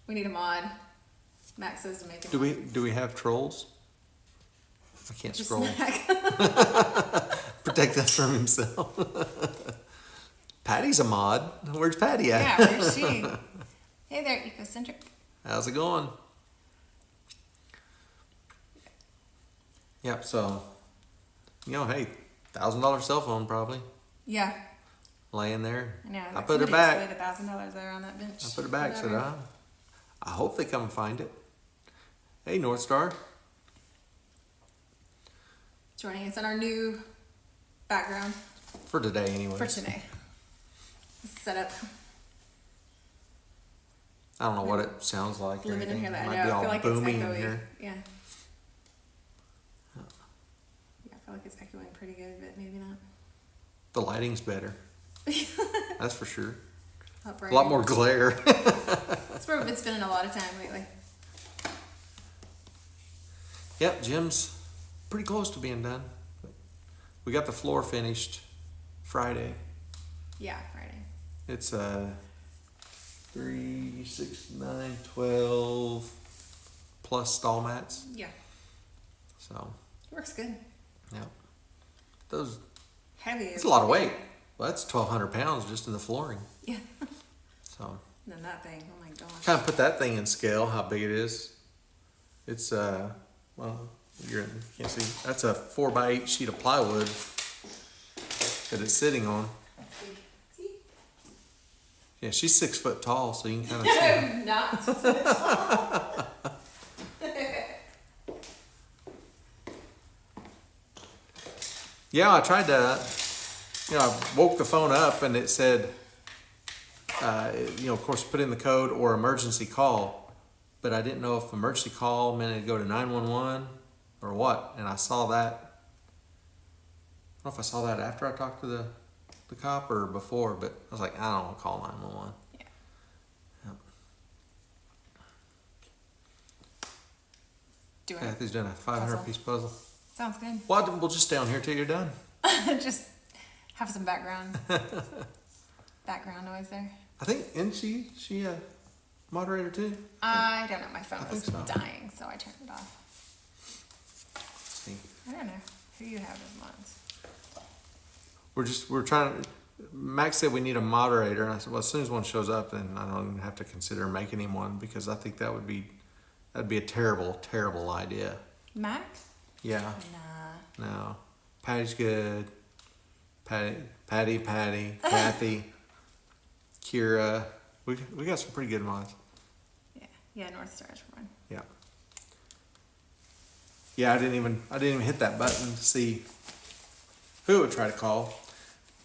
We need him on. Max says to make him. Do we have trolls? I can't Just scroll. Mac. Protect us from himself. Patty's a mod. Where's Patty at? Yeah, where's she? Hey there, Ecocentric. How's it going? Yep, so, hey, $1,000 cell phone probably Yeah. laying there. I know. I put it back. $1,000 there on that bench. I put it back. Said, Whatever. I hope they come and find it. Hey, North Star. Joining us in our new background For today, anyway. for today. Setup. I don't know what it sounds like. Or Living in anything. here that It I might know. be I all feel like boomy it's in echoey. here. Yeah. Yeah, I feel like it's echoing pretty good, but maybe not. The lighting's better. That's for sure. Upright. A lot more glare. That's where we've been spending a lot of time lately. Yep, Jim's pretty close to being done. We got the floor finished Friday. Yeah, Friday. It's 3, 6, 9, 12 plus stall mats. Yeah. So Works good. Yep. Those, Heavy. it's a lot of weight. Well, that's 1,200 pounds just in the flooring. Yeah. So, And then that thing, oh my gosh. kind of put that thing in scale, how big it is. It's, well, you can't see. That's a 4x8 sheet of plywood that it's sitting on. See? Yeah, she's 6 foot tall, so you can kind of see. I'm not. Yeah, I tried that. I woke the phone up and it said, of course, put in the code or emergency call. But I didn't know if emergency call meant it'd go to 911 or what. And I saw that. I don't know if I saw that after I talked to the cop or before, but I was like, I don't want to call 911. Yeah. Yep. Doing Kathy's done a 500-piece puzzle. Sounds good. Well, we'll just stay on here till you're done. Just have some background noise there. I think, isn't she a moderator too? I don't know. My phone I was think so. dying, so I turned it off. Let's see. I don't know who you have as mine. We're trying to, Max said we need a moderator, and I said, well, as soon as one shows up, then I don't even have to consider making him one, because I think that'd be a terrible, terrible idea. Mac? Yeah, Nah. no. Patty's good. Patty, Kathy, Kira. We got some pretty good mods. Yeah, North Star's one. Yeah. Yeah, I didn't even hit that button to see who it would try to call.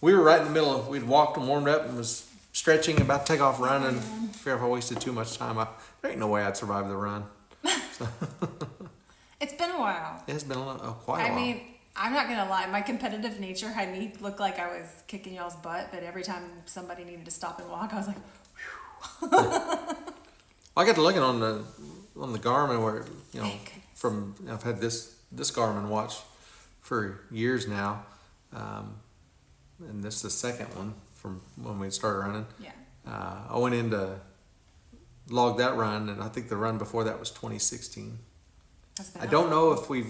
We were right in the middle of, we'd walked and warmed up and was stretching, about to take off running. Fear if I wasted too much time. There ain't no way I'd survive the run. So. It's been a while. It's been quite a while. I mean, I'm not gonna lie. My competitive nature had me look like I was kicking y'all's butt, but every time somebody needed to stop and walk, I was like, I got to looking on the Garmin where, Thank I've had this Garmin watch for years now. And this is the second one from when we started running. yeah. I went in to log that run, and I think the run before that was 2016. That's been I don't know if we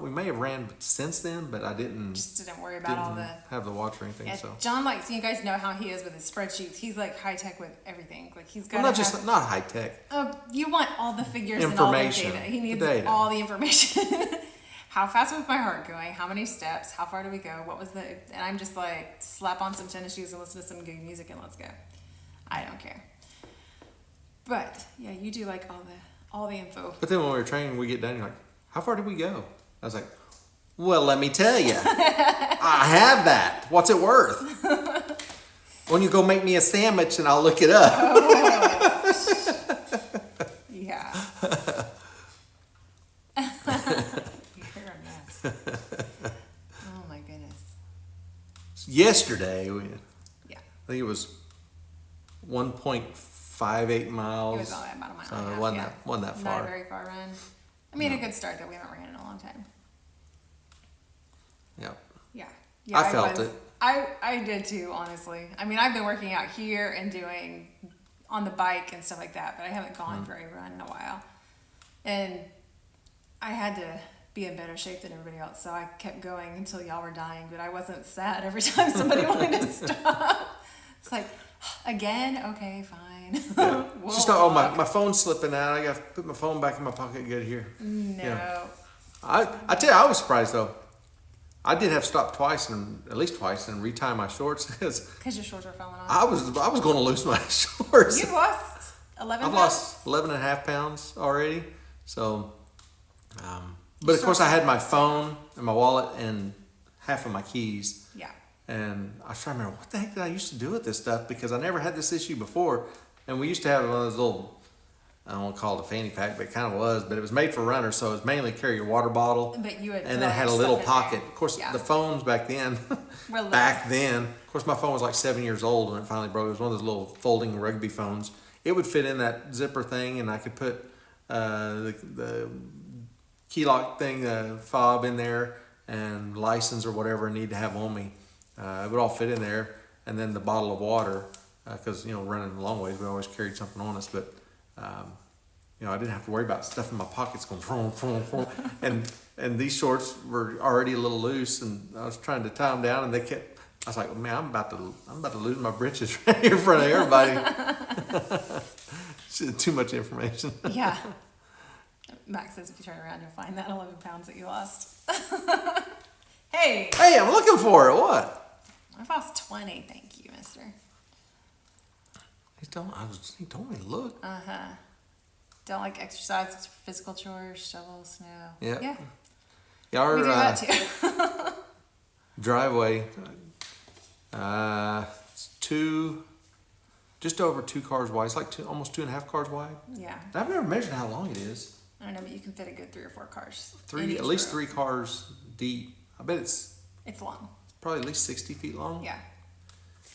may have ran since then, but I didn't worry about all the. have the watch or anything. Yeah, So John likes, you guys know how he is with his spreadsheets. He's like high tech with everything. Like he's got. well, not high tech. Oh, you want all the figures and all the Information. data. He needs The data. all the information. How fast was my heart going? How many steps? How far do we go? What was the? And I'm just like, slap on some tennis shoes and listen to some good music and let's go. I don't care. But yeah, you do like all the info. But then when we were training, we get done. You're like, how far did we go? I was like, well, let me tell you, I have that. What's it worth? When you go make me a sandwich and I'll look it up. Yeah. You're a mess. Oh my goodness. Yesterday, Yeah. I think it was 1.58 miles. It was about a mile and a So half. it Yeah. wasn't that Not far. a very far run. I mean, a good start though. We haven't ran in a long time. Yeah. Yeah. I felt it. I did too, honestly. I mean, I've been working out here and doing on the bike and stuff like that, but I haven't gone for a run in a while. And I had to be in better shape than everybody else, so I kept going until y'all were dying, but I wasn't sad every time somebody wanted to stop. It's like, again? Okay, fine. Yeah. We'll Just walk. my phone's slipping out. I got to put my phone back in my pocket good here. No. Yeah. I tell you, I was surprised though. I did have to stop at least twice and retie my shorts because Because your shorts were falling off. I was going to lose my shorts. You've lost 11 I've pounds? lost 11 and a half pounds already. So, but of course I had my phone and my wallet and half of my keys. Yeah. And I was trying to remember, what the heck did I used to do with this stuff? Because I never had this issue before. And we used to have one of those little, I don't want to call it a fanny pack, but it kind of was. But it was made for runners, so it was mainly carry your water bottle. But you had and then it had a stuff little in pocket. there. Of course, Yeah. the phones back then, Were little. of course, my phone was like 7 years old when it finally broke. It was one of those little folding rugby phones. It would fit in that zipper thing, and I could put the key lock thing, fob in there, and license or whatever I need to have on me. It would all fit in there, and then the bottle of water, because running a long ways, we always carried something on us. But I didn't have to worry about stuff in my pockets going vroom, vroom, vroom. And and these shorts were already a little loose, and I was trying to tie them down, and they kept. I was like, man, I'm about to lose my britches right here in front of everybody. Too much information. Yeah. Max says if you turn around, you'll find that 11 pounds that you lost. Hey, I'm looking for it. What? I've lost 20. Thank you, mister. He told me to look. Uh-huh. Don't like exercise, physical chores, shovel, snow. Yep. Yeah. Yeah, our We do that too. driveway, it's just over 2 cars wide. It's like almost 2.5 cars wide. Yeah. I've never measured how long it is. I don't know, but you can fit a good 3 or 4 cars. At least 3 cars deep. I bet it's It's long. probably at least 60 feet long. Yeah.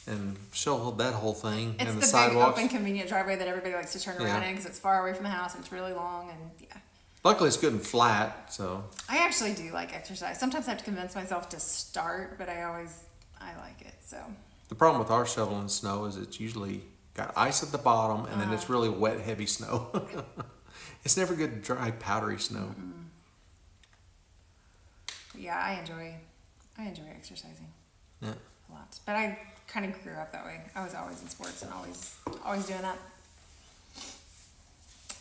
And she'll hold that whole thing It's and the the sidewalks. big, open, convenient driveway that everybody likes to turn around Yeah. in because it's far away from the house and it's really long and yeah. Luckily, it's good and flat, so. I actually do like exercise. Sometimes I have to convince myself to start, but I like it, so. The problem with our shoveling snow is it's usually got ice at the bottom, and then it's really wet, heavy snow. It's never good dry, powdery snow. Yeah, I enjoy exercising Yeah. a lot. But I kind of grew up that way. I was always in sports and always doing that.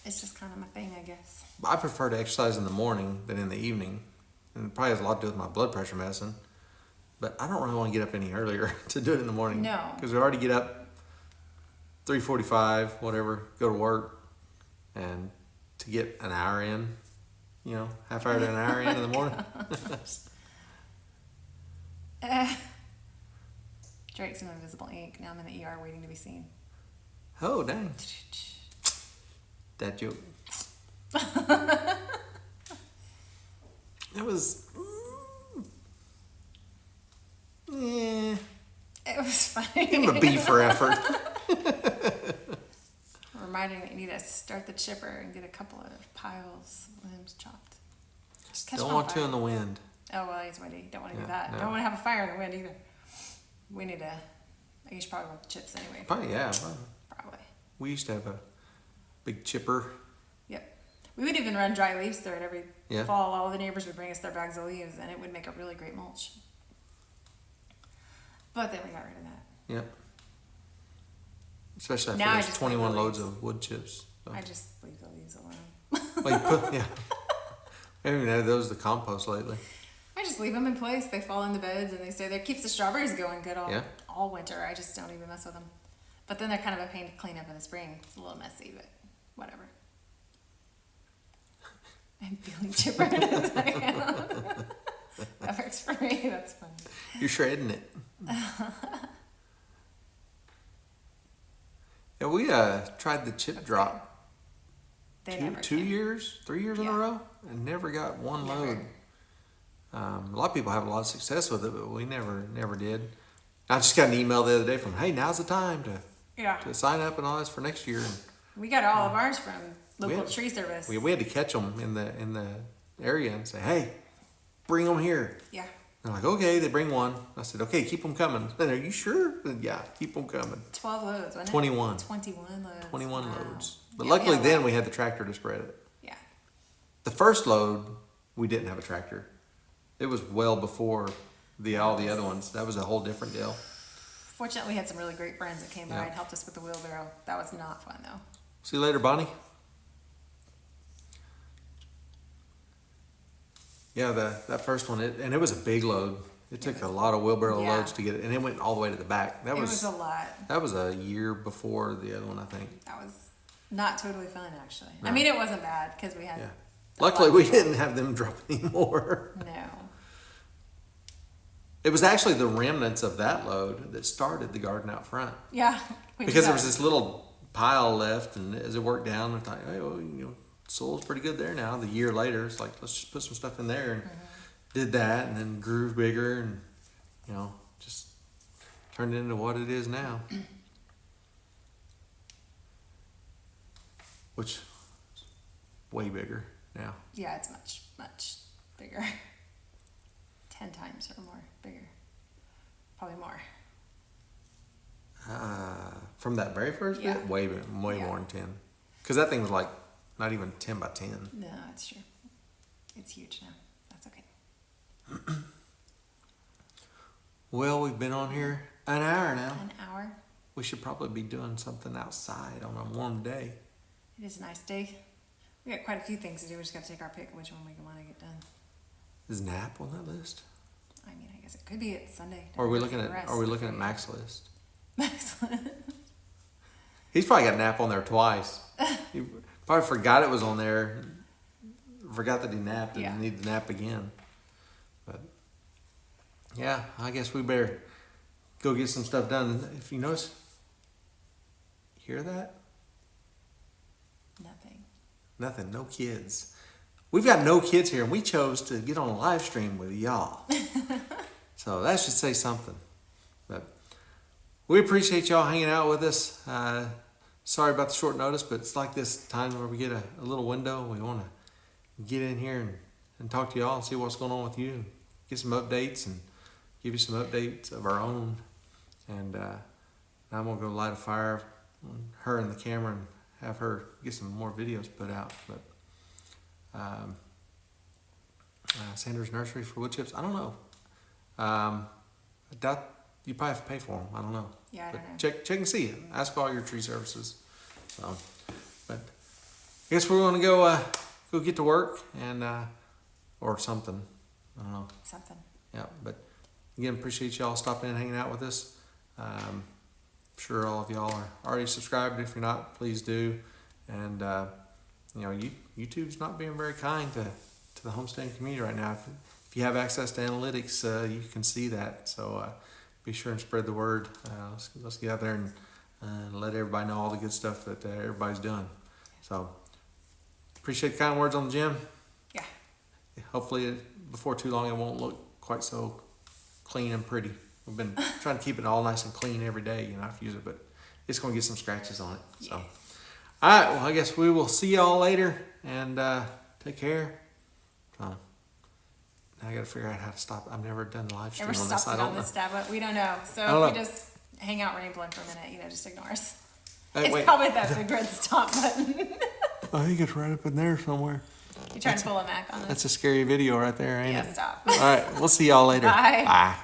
It's just kind of my thing, I guess. I prefer to exercise in the morning than in the evening, and it probably has a lot to do with my blood pressure medicine. But I don't really want to get up any earlier to do it in the morning. No. Because we already get up 3:45, whatever, go to work, and to get an hour in, half hour to an hour in the morning. Drank some invisible ink. Now I'm in the ER waiting to be seen. Oh, dang. That joke. It was. Yeah. It was funny. Give him a B for effort. Reminding that you need to start the chipper and get a couple of piles of limbs chopped. Just catch Don't them on want to fire. in the wind. Oh, well, it's windy. Don't want to do Yeah, that. no. Don't want to have a fire in the wind either. We need to. You should probably want the chips anyway. Probably, yeah. Probably. We used to have a big chipper. Yep. We would even run dry leaves through it every Yeah. fall. All the neighbors would bring us their bags of leaves, and it would make a really great mulch. But then we got rid of that. Yep. Especially Now I after just those 21 leave the loads leaves. of wood chips. So. I just leave the leaves alone. Well, you put, yeah. I haven't even added those to compost lately. I just leave them in place. They fall in the beds and they stay there. Keeps the strawberries going good all winter. I just don't even mess with them. But then they're kind of a pain to clean up in the spring. It's a little messy, but whatever. I'm feeling chipper in a second. That works for me. That's funny. You're shredding it. Yeah, we tried the chip drop They never 3 came. years in a Yeah. row, and never got one Never. load. A lot of people have a lot of success with it, but we never did. I just got an email the other day from, hey, now's the time Yeah. to sign up and all this for next year. And We got all of ours from local had- tree service. we had to catch them in the area and say, hey, bring them here. Yeah. They're like, okay, they bring one. I said, okay, keep them coming. And are you sure? And, yeah, keep them coming. 12 loads, wasn't it? 21. 21 loads. 21 Wow. loads. But Yeah, luckily yeah, then well, we had the tractor to spread it. Yeah. The first load, we didn't have a tractor. It was well before all the other ones. That was a whole different deal. Fortunately, we had some really great friends that came by Yeah. and helped us with the wheelbarrow. That was not fun, though. See you later, Bonnie. Yeah, that first one, it was a big load. It took a lot of wheelbarrow Yeah. loads to get it, and it went all the way to the back. It was a lot. That was a year before the other one, I think. That was not totally fun, actually. No. I mean, it wasn't bad because we had. Yeah. a Luckily, lot we of people. didn't have them drop anymore. No. It was actually the remnants of that load that started the garden out front. Yeah. we Because just there was had- this little pile left, and as it worked down, I thought, hey, well, soil's pretty good there now. The year later, it's like, let's just put some stuff in there, and did that, and then grew bigger, and just turned it into what it is now. Which is way bigger now. Yeah, it's much, much bigger. 10 times or more bigger. Probably more. From that very first Yeah. bit, way Yeah. more than 10. Because that thing was like not even 10 by 10. No, it's true. It's huge now. That's Well, we've been on here an hour now. An hour. We should probably be doing something outside on a warm day. It is a nice day. We got quite a few things to do. We just got to take our pick of which one we want to get done. Is nap on that list? I mean, I guess it could be it's Sunday. Or are we looking at Mac's list? Excellent. He's probably got nap on there twice. He probably forgot it was on there. Forgot that he napped and Yeah. needed to nap again. But yeah, I guess we better go get some stuff done. If you notice, hear that? Nothing. No kids. We've got no kids here, and we chose to get on a live stream with y'all. So that should say something. But we appreciate y'all hanging out with us. Sorry about the short notice, but it's like this time where we get a little window. We want to get in here and talk to y'all and see what's going on with you and get some updates and give you some updates of our own. And now I'm going to go light a fire on her and the camera and have her get some more videos put out. But Sanders Nursery for wood chips, I don't know. I doubt you probably have to pay for them. I don't know. Yeah, I but don't know. check and see. Ask all your tree services. But I guess we're going to go get to work and or something. I don't know. Something. Yeah, but again, appreciate y'all stopping in and hanging out with us. I'm sure all of y'all are already subscribed. If you're not, please do. And YouTube's not being very kind to the homesteading community right now. If you have access to analytics, you can see that. So be sure and spread the word. Let's get out there and let everybody know all the good stuff that everybody's doing. So appreciate the kind words on the gym. Yeah. Hopefully before too long it won't look quite so clean and pretty. We've been trying to keep it all nice and clean every day, if you use it, but it's going to get some scratches on it. So, all right, well, I guess we will see y'all later, and take care. Now I got to figure out how to stop. I've never done a live stream Never on this. stopped it on this tab, but we don't know. So don't if know. we just hang out rambling for a minute, just ignore us. Hey, It's wait. probably that big red stop button. I think it's right up in there somewhere. You trying to pull a Mac on us? That's a scary video right there, ain't Yeah, it? stop. All right, we'll see y'all later. Bye. Bye.